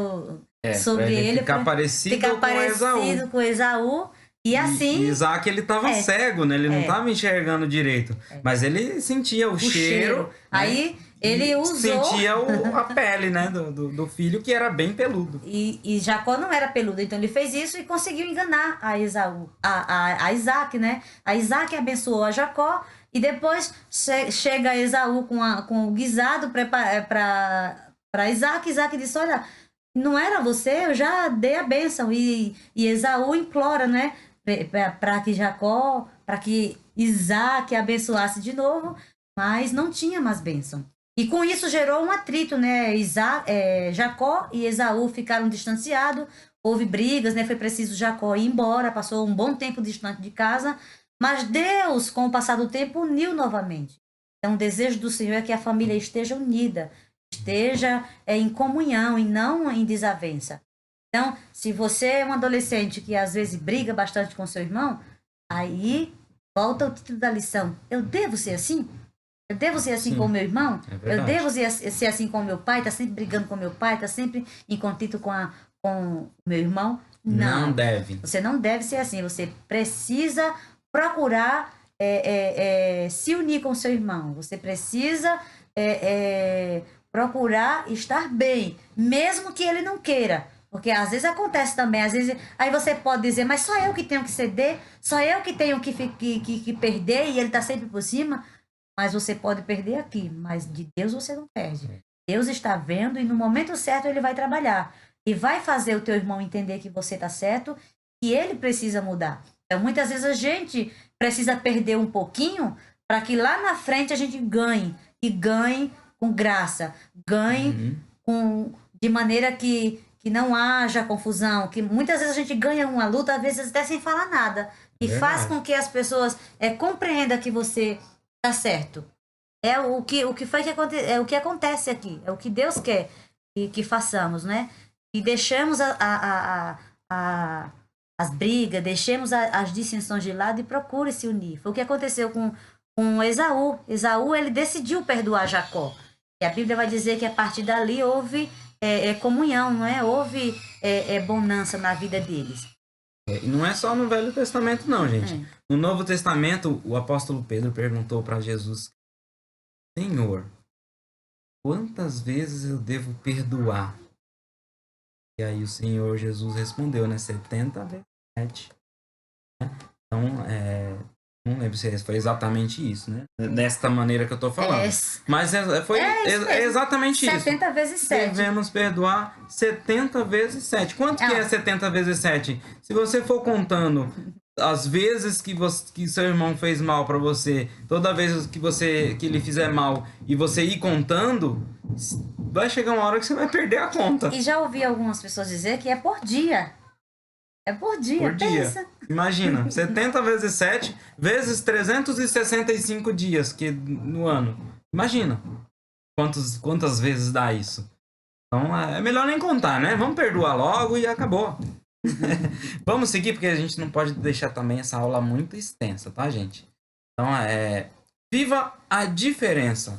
Sobre ele ficar pra parecido ficar com Esaú. parecido com Esaú. E assim. E Isaac, ele tava cego, né? Ele não tava enxergando direito. Mas ele sentia o cheiro. Né? Aí ele usou. Sentia a pele, né? Do filho, que era bem peludo. E Jacó não era peludo, então ele fez isso e conseguiu enganar a Esaú, a Isaac, né? A Isaac abençoou a Jacó. E depois chega Esaú com o guisado para Isaac. Isaac disse: olha, não era você, eu já dei a bênção. E Esaú implora, né? Para que Jacó, para que Isaac abençoasse de novo, mas não tinha mais bênção. E com isso gerou um atrito, né? Jacó e Esaú ficaram distanciados, houve brigas, né? Foi preciso Jacó ir embora, passou um bom tempo distante de casa. Mas Deus, com o passar do tempo, uniu novamente. Então, o desejo do Senhor é que a família esteja unida, esteja em comunhão e não em desavença. Então, se você é um adolescente que às vezes briga bastante com seu irmão, aí volta o título da lição. Eu devo ser assim? Eu devo ser assim com o meu irmão? Eu devo ser assim com o meu pai? Tá sempre brigando com o meu pai? Tá sempre em conflito com o meu irmão? Não deve. Você não deve ser assim. Você precisa procurar se unir com seu irmão. Você precisa procurar estar bem, mesmo que ele não queira. Porque às vezes acontece também, às vezes aí você pode dizer, mas só eu que tenho que ceder, só eu que tenho que perder e ele está sempre por cima. Mas você pode perder aqui, mas de Deus você não perde. Deus está vendo e no momento certo ele vai trabalhar. E vai fazer o teu irmão entender que você está certo e ele precisa mudar. Então, muitas vezes a gente precisa perder um pouquinho para que lá na frente a gente ganhe. E ganhe com graça. Ganhe de maneira que não haja confusão. Que muitas vezes a gente ganha uma luta, às vezes até sem falar nada. E faz com que as pessoas compreendam que você está certo. É o que foi é o que acontece aqui. É o que Deus quer que façamos, né? E deixamos as brigas, deixemos as dissensões de lado e procure se unir. Foi o que aconteceu com Esaú. Esaú, ele decidiu perdoar Jacó. E a Bíblia vai dizer que a partir dali houve comunhão, não é? Houve bonança na vida deles. E não é só no Velho Testamento, não, gente. No Novo Testamento, o apóstolo Pedro perguntou para Jesus: Senhor, quantas vezes eu devo perdoar? E aí o Senhor Jesus respondeu, né? 70 vezes 7. Então, não lembro se foi exatamente isso, né? Desta maneira que eu tô falando. Mas foi exatamente 70 vezes 7. Devemos perdoar 70 vezes 7. Quanto que é 70 vezes 7? Se você for contando as vezes que seu irmão fez mal para você, toda vez que ele fizer mal e você ir contando, vai chegar uma hora que você vai perder a conta. E já ouvi algumas pessoas dizer que é por dia. É por dia, por dia. Pensa. Imagina, 70 vezes 7 vezes 365 dias no ano. Imagina quantas vezes dá isso. Então é melhor nem contar, né? Vamos perdoar logo e acabou. Vamos seguir, porque a gente não pode deixar também essa aula muito extensa, tá, gente? Então viva a diferença.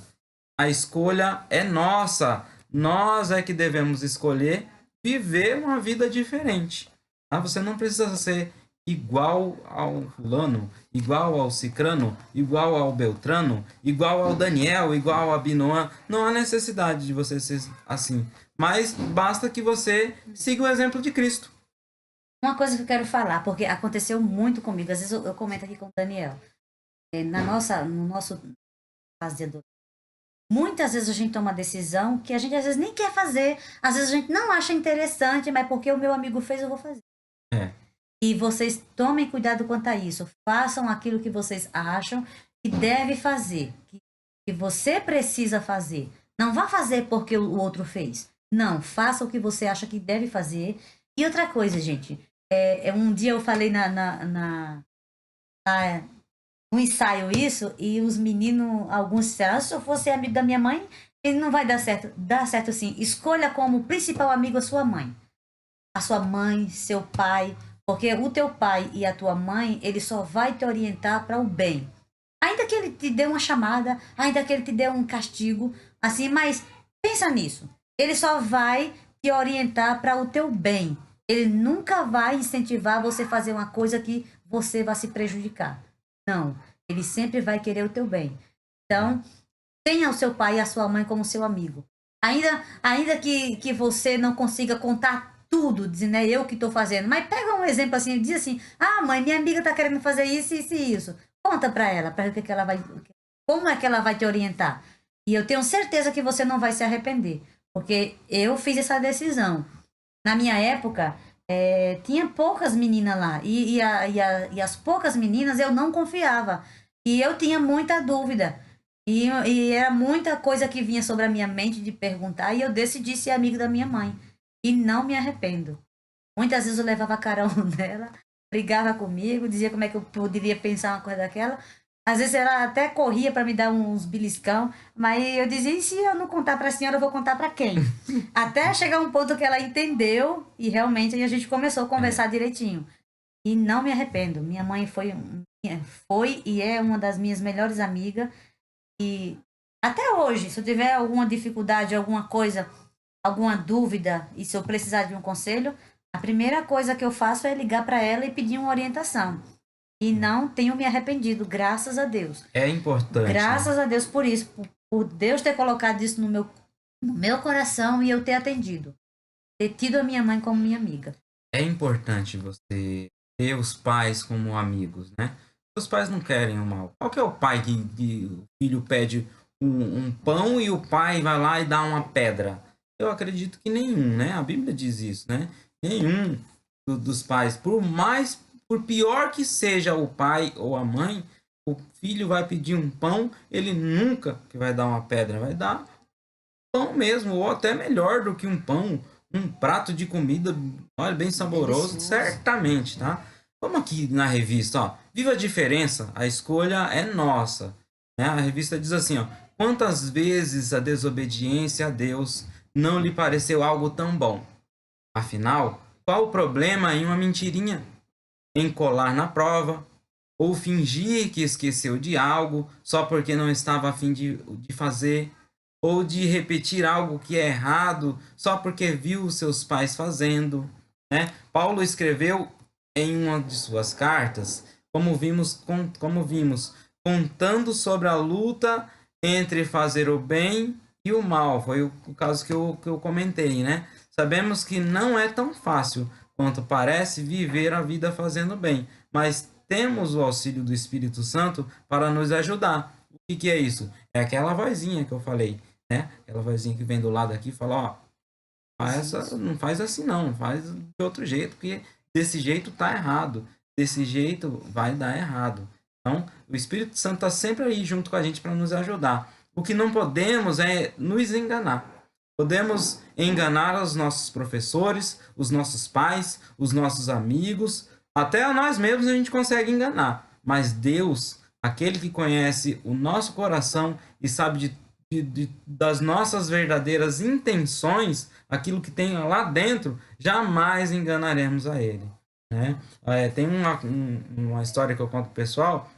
A escolha é nossa. Nós é que devemos escolher viver uma vida diferente. Tá? Você não precisa ser igual ao fulano, igual ao cicrano, igual ao beltrano, igual ao Daniel, igual a Binoã. Não há necessidade de você ser assim. Mas basta que você siga o exemplo de Cristo. Uma coisa que eu quero falar, porque aconteceu muito comigo. Às vezes eu comento aqui com o Daniel. No nosso fase de adolescência, muitas vezes a gente toma uma decisão que a gente às vezes nem quer fazer. Às vezes a gente não acha interessante, mas porque o meu amigo fez, eu vou fazer. E vocês tomem cuidado quanto a isso. Façam aquilo que vocês acham que deve fazer. Que você precisa fazer. Não vá fazer porque o outro fez. Não, faça o que você acha que deve fazer. E outra coisa, gente. Um dia eu falei no ensaio isso, e os meninos, alguns disseram, se eu fosse amigo da minha mãe, ele não vai dar certo. Dá certo sim. Escolha como principal amigo a sua mãe. A sua mãe, seu pai, porque o teu pai e a tua mãe, ele só vai te orientar para o bem. Ainda que ele te dê uma chamada, ainda que ele te dê um castigo, assim, mas pensa nisso. Ele só vai te orientar para o teu bem. Ele nunca vai incentivar você a fazer uma coisa que você vai se prejudicar. Não, ele sempre vai querer o teu bem. Então, tenha o seu pai e a sua mãe como seu amigo. Ainda que você não consiga contar tudo, dizendo é eu que estou fazendo, mas pega um exemplo assim e diz assim: ah, mãe, minha amiga está querendo fazer isso, isso e isso. Conta para ela, para ver o que ela vai, como é que ela vai te orientar. E eu tenho certeza que você não vai se arrepender, porque eu fiz essa decisão. Na minha época, tinha poucas meninas lá, e as poucas meninas eu não confiava. E eu tinha muita dúvida. E era muita coisa que vinha sobre a minha mente de perguntar, e eu decidi ser amigo da minha mãe. E não me arrependo. Muitas vezes eu levava carão dela, brigava comigo, dizia como é que eu poderia pensar uma coisa daquela. Às vezes ela até corria para me dar uns beliscão, mas eu dizia, e se eu não contar para a senhora, eu vou contar para quem? Até chegar um ponto que ela entendeu e realmente aí a gente começou a conversar direitinho. E não me arrependo. Minha mãe foi e é uma das minhas melhores amigas. E até hoje, se eu tiver alguma dificuldade, alguma coisa, alguma dúvida, e se eu precisar de um conselho, a primeira coisa que eu faço é ligar para ela e pedir uma orientação. E não tenho me arrependido, graças a Deus. É importante, né? Graças a Deus por isso, por Deus ter colocado isso no meu coração e eu ter atendido. Ter tido a minha mãe como minha amiga. É importante você ter os pais como amigos, né? Os pais não querem o mal. Qual que é o pai que o filho pede um pão e o pai vai lá e dá uma pedra? Eu acredito que nenhum, né? A Bíblia diz isso, né? Nenhum dos pais, por pior que seja o pai ou a mãe, o filho vai pedir um pão, ele nunca que vai dar uma pedra, vai dar pão mesmo, ou até melhor do que um pão, um prato de comida, olha, bem saboroso, Delicioso. certamente, tá? Vamos aqui na revista, ó. Viva a diferença, a escolha é nossa. Né? A revista diz assim, ó. Quantas vezes a desobediência a Deus não lhe pareceu algo tão bom? Afinal, qual o problema em uma mentirinha? Em colar na prova? Ou fingir que esqueceu de algo só porque não estava a fim de fazer? Ou de repetir algo que é errado só porque viu seus pais fazendo, né? Paulo escreveu em uma de suas cartas, como vimos, contando sobre a luta entre fazer o bem e o mal. Foi o caso que eu comentei, né? Sabemos que não é tão fácil quanto parece viver a vida fazendo bem, mas temos o auxílio do Espírito Santo para nos ajudar. O que é isso? É aquela vozinha que eu falei, né? Aquela vozinha que vem do lado aqui e fala, ó, não faz assim não, faz de outro jeito, porque desse jeito tá errado, desse jeito vai dar errado. Então, o Espírito Santo está sempre aí junto com a gente para nos ajudar. O que não podemos é nos enganar. Podemos enganar os nossos professores, os nossos pais, os nossos amigos, até a nós mesmos a gente consegue enganar. Mas Deus, aquele que conhece o nosso coração e sabe das nossas verdadeiras intenções, aquilo que tem lá dentro, jamais enganaremos a Ele. Né? Tem uma história que eu conto pro pessoal,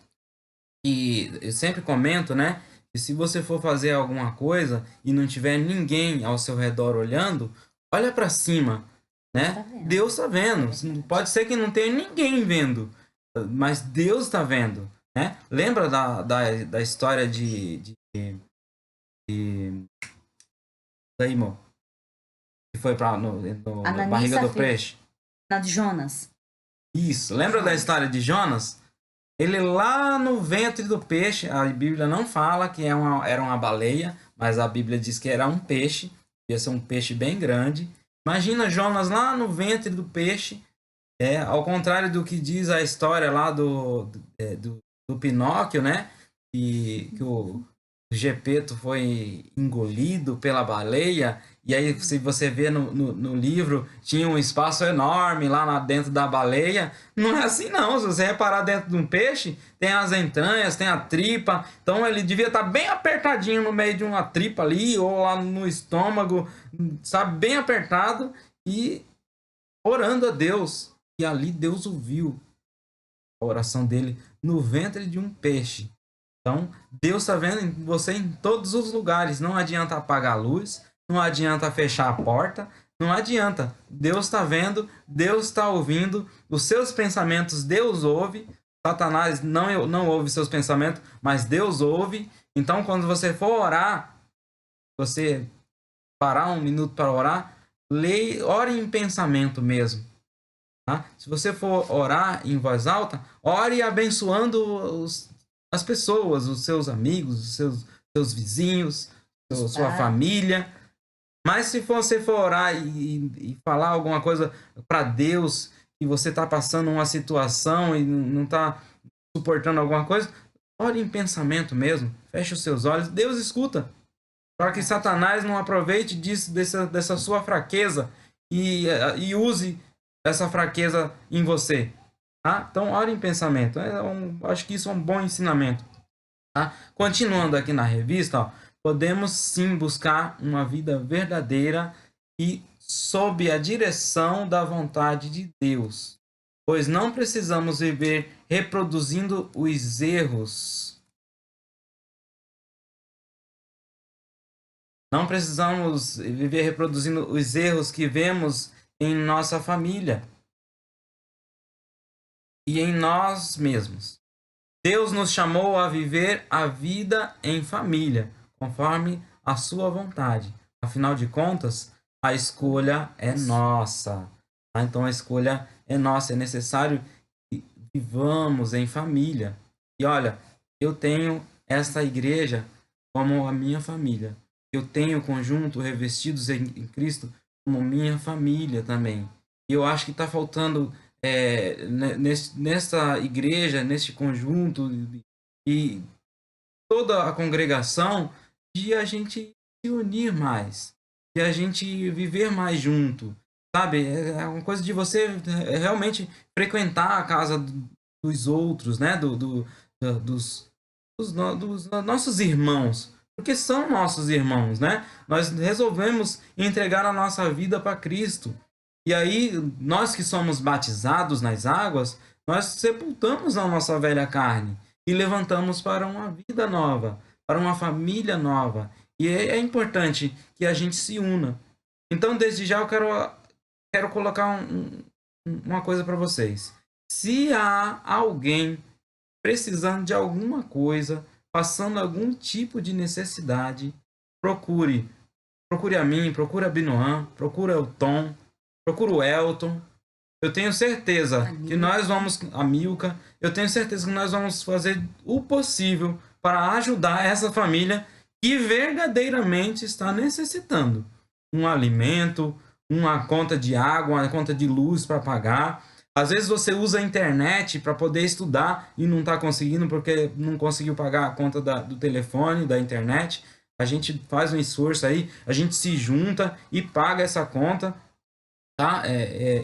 que eu sempre comento, né? Que se você for fazer alguma coisa e não tiver ninguém ao seu redor olhando, olha para cima, né? Deus está vendo. Pode ser que não tenha ninguém vendo, mas Deus está vendo, né? Lembra da história da Imo, que foi para na barriga do peixe? Na de Jonas. Isso. Lembra da história de Jonas? Ele lá no ventre do peixe, a Bíblia não fala que era uma baleia, mas a Bíblia diz que era um peixe, ia ser um peixe bem grande. Imagina Jonas lá no ventre do peixe, ao contrário do que diz a história lá do Pinóquio, né? Que Gepeto foi engolido pela baleia, e aí se você vê no livro, tinha um espaço enorme lá dentro da baleia. Não é assim não, se você reparar dentro de um peixe, tem as entranhas, tem a tripa, então ele devia estar bem apertadinho no meio de uma tripa ali, ou lá no estômago, sabe, bem apertado, e orando a Deus, e ali Deus ouviu a oração dele no ventre de um peixe. Então, Deus está vendo você em todos os lugares. Não adianta apagar a luz, não adianta fechar a porta, não adianta. Deus está vendo, Deus está ouvindo, os seus pensamentos Deus ouve. Satanás não ouve seus pensamentos, mas Deus ouve. Então, quando você for orar, você parar um minuto para orar, ore em pensamento mesmo. Tá? Se você for orar em voz alta, ore abençoando as pessoas, os seus amigos, seus vizinhos, sua família. Mas se você for orar e falar alguma coisa para Deus, que você está passando uma situação e não está suportando alguma coisa, ore em pensamento mesmo, feche os seus olhos, Deus escuta. Para que Satanás não aproveite dessa sua fraqueza e use essa fraqueza em você. Tá? Então, ore em pensamento. Acho que isso é um bom ensinamento. Tá? Continuando aqui na revista, ó, podemos sim buscar uma vida verdadeira e sob a direção da vontade de Deus, pois não precisamos viver reproduzindo os erros. Não precisamos viver reproduzindo os erros que vemos em nossa família e em nós mesmos. Deus nos chamou a viver a vida em família, conforme a sua vontade. Afinal de contas, a escolha é nossa. Tá? Então a escolha é nossa. É necessário que vivamos em família. E olha, eu tenho essa igreja como a minha família. Eu tenho o conjunto Revestidos em Cristo como minha família também. E eu acho que está faltando nessa igreja, neste conjunto e toda a congregação, de a gente se unir mais, de a gente viver mais junto, sabe? É uma coisa de você realmente frequentar a casa dos outros, né? Dos nossos irmãos, porque são nossos irmãos, né? Nós resolvemos entregar a nossa vida para Cristo. E aí, nós que somos batizados nas águas, nós sepultamos a nossa velha carne e levantamos para uma vida nova, para uma família nova. E é importante que a gente se una. Então, desde já, eu quero colocar uma coisa para vocês. Se há alguém precisando de alguma coisa, passando algum tipo de necessidade, procure. Procure a mim, procure a Binoam, procure o Tom, procure o Elton. Eu tenho certeza que nós vamos, a Milka, eu tenho certeza que nós vamos fazer o possível para ajudar essa família que verdadeiramente está necessitando um alimento, uma conta de água, uma conta de luz para pagar. Às vezes você usa a internet para poder estudar e não está conseguindo porque não conseguiu pagar a conta do telefone, da internet. A gente faz um esforço aí, a gente se junta e paga essa conta. Tá?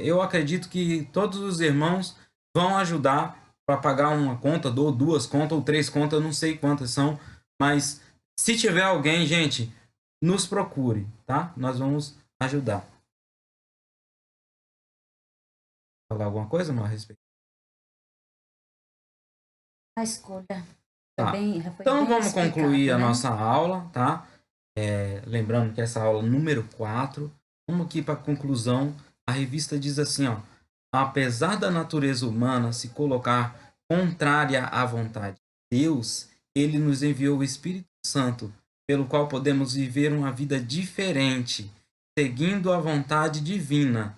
Eu acredito que todos os irmãos vão ajudar para pagar uma conta, ou duas contas, ou três contas, eu não sei quantas são, mas se tiver alguém, gente, nos procure, tá? Nós vamos ajudar. Falar alguma coisa, Mar, a respeito? A escolha. Tá. Foi Então bem vamos explicado, concluir a né? nossa aula, tá? Lembrando que essa aula número 4, vamos aqui para a conclusão. A revista diz assim, ó: apesar da natureza humana se colocar contrária à vontade de Deus, ele nos enviou o Espírito Santo, pelo qual podemos viver uma vida diferente, seguindo a vontade divina.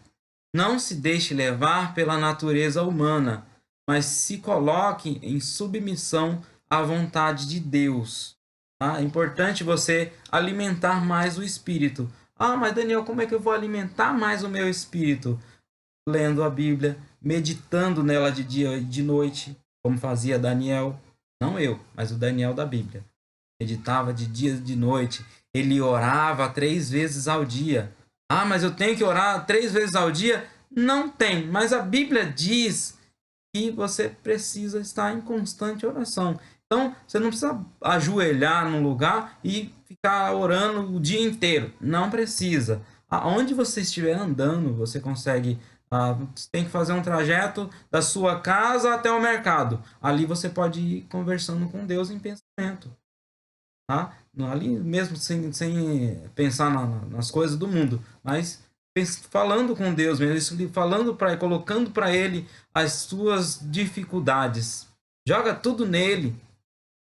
Não se deixe levar pela natureza humana, mas se coloque em submissão à vontade de Deus. Tá? É importante você alimentar mais o espírito. Ah, mas Daniel, como é que eu vou alimentar mais o meu espírito? Lendo a Bíblia, meditando nela de dia e de noite, como fazia Daniel. Não eu, mas o Daniel da Bíblia. meditava de dia e de noite. Ele orava 3 vezes ao dia. Ah, mas eu tenho que orar 3 vezes ao dia? Não tem, mas a Bíblia diz que você precisa estar em constante oração. Então, você não precisa ajoelhar num lugar e ficar orando o dia inteiro. Não precisa. Aonde você estiver andando, você consegue. Você tem que fazer um trajeto da sua casa até o mercado. Ali você pode ir conversando com Deus em pensamento. Tá? Ali mesmo sem pensar nas coisas do mundo, mas falando com Deus mesmo, falando para colocando para ele as suas dificuldades. Joga tudo nele,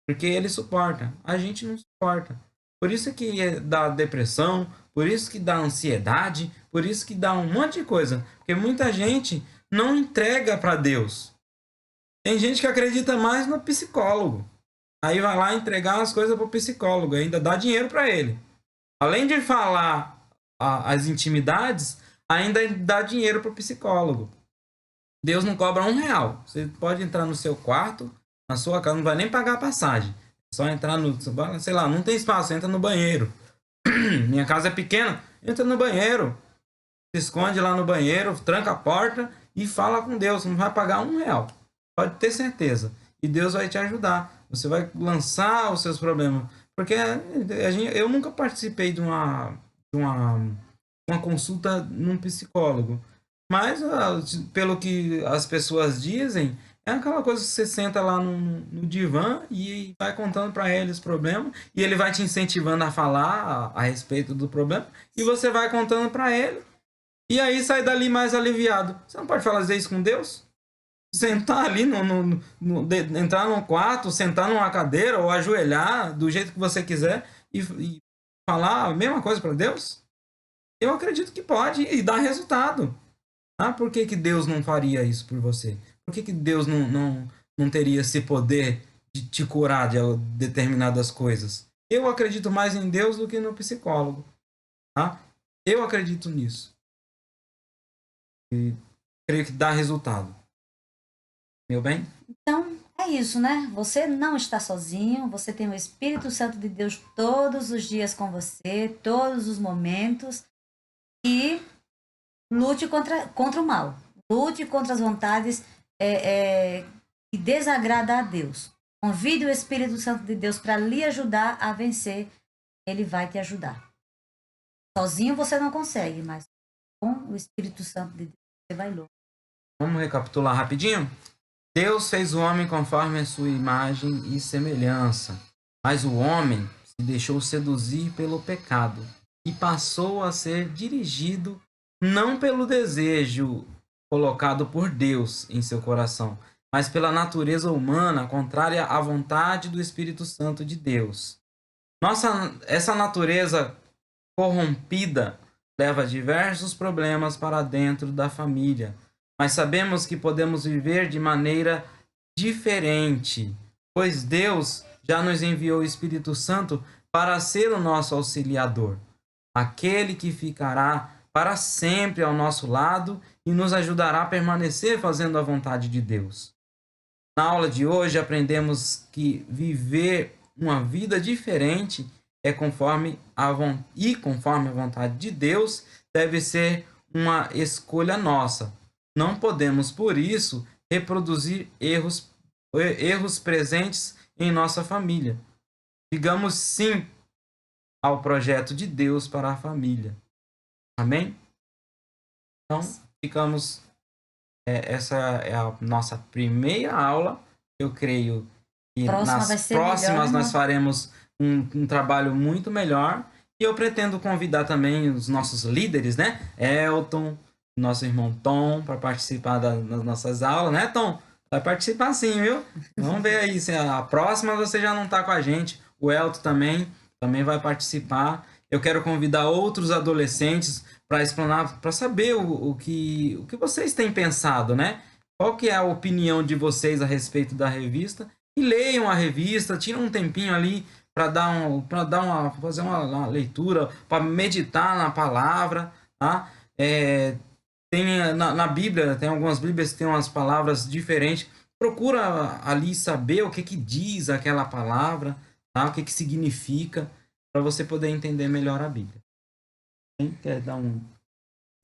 porque ele suporta. A gente não suporta. Por isso que dá depressão, por isso que dá ansiedade, por isso que dá um monte de coisa, porque muita gente não entrega para Deus. Tem gente que acredita mais no psicólogo. Aí vai lá entregar as coisas para o psicólogo, ainda dá dinheiro para ele. Além de falar as intimidades, ainda dá dinheiro para o psicólogo. Deus não cobra R$ 1. Você pode entrar no seu quarto, na sua casa, não vai nem pagar a passagem. É só entrar no, sei lá, não tem espaço, entra no banheiro. Minha casa é pequena, entra no banheiro. Se esconde lá no banheiro, tranca a porta e fala com Deus. Não vai pagar R$ 1. Pode ter certeza. E Deus vai te ajudar. Você vai lançar os seus problemas. Porque eu nunca participei de uma consulta num psicólogo. Mas, pelo que as pessoas dizem, é aquela coisa que você senta lá no divã e vai contando para ele os problemas. E ele vai te incentivando a falar a respeito do problema. E você vai contando para ele. E aí sai dali mais aliviado. Você não pode fazer isso com Deus? Sentar ali, entrar num quarto, sentar numa cadeira ou ajoelhar do jeito que você quiser e falar a mesma coisa para Deus? Eu acredito que pode e dá resultado. Por que Deus não faria isso por você? Por que Deus não teria esse poder de te curar de determinadas coisas? Eu acredito mais em Deus do que no psicólogo. Tá? Eu acredito nisso. E creio que dá resultado. Meu bem? Então, é isso, né? Você não está sozinho, você tem o Espírito Santo de Deus todos os dias com você, todos os momentos. E lute contra o mal. Lute contra as vontades que desagradam a Deus. Convide o Espírito Santo de Deus para lhe ajudar a vencer. Ele vai te ajudar. Sozinho você não consegue, mas com o Espírito Santo de Deus você vai longe. Vamos recapitular rapidinho? Deus fez o homem conforme a sua imagem e semelhança, mas o homem se deixou seduzir pelo pecado e passou a ser dirigido não pelo desejo colocado por Deus em seu coração, mas pela natureza humana contrária à vontade do Espírito Santo de Deus. Essa natureza corrompida leva diversos problemas para dentro da família, mas sabemos que podemos viver de maneira diferente, pois Deus já nos enviou o Espírito Santo para ser o nosso auxiliador, aquele que ficará para sempre ao nosso lado e nos ajudará a permanecer fazendo a vontade de Deus. Na aula de hoje aprendemos que viver uma vida diferente conforme a vontade de Deus deve ser uma escolha nossa. Não podemos, por isso, reproduzir erros presentes em nossa família. Digamos sim ao projeto de Deus para a família. Amém? Então, ficamos. Essa é a nossa primeira aula. Eu creio que nas próximas nós faremos um trabalho muito melhor. E eu pretendo convidar também os nossos líderes, né? Elton, nosso irmão Tom, para participar das nossas aulas, né, Tom? Vai participar sim, viu? Vamos ver aí se a próxima você já não está com a gente. O Elton também vai participar. Eu quero convidar outros adolescentes para explanar, para saber o que vocês têm pensado, né? Qual que é a opinião de vocês a respeito da revista? E leiam a revista, tiram um tempinho ali para fazer uma leitura, para meditar na palavra, tá? Tem na Bíblia, tem algumas Bíblias que tem umas palavras diferentes. Procura ali saber o que diz aquela palavra, tá? O que que significa, para você poder entender melhor a Bíblia. Quem quer dar um...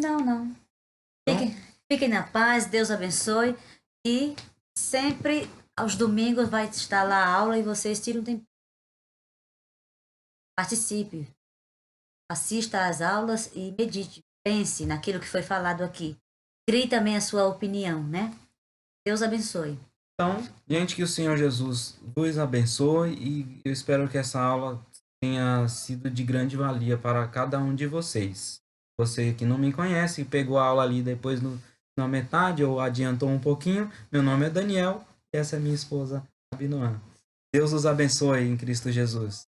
Não, não. Então, Fiquem na paz, Deus abençoe. E sempre aos domingos vai estar lá a aula e vocês tiram um tempo. Participe, assista às aulas e medite. Pense naquilo que foi falado aqui. Crie também a sua opinião, né? Deus abençoe. então, gente, que o Senhor Jesus vos abençoe e eu espero que essa aula tenha sido de grande valia para cada um de vocês. Você que não me conhece, pegou a aula ali depois na metade ou adiantou um pouquinho, meu nome é Daniel e essa é minha esposa, Abinoam. Deus os abençoe em Cristo Jesus.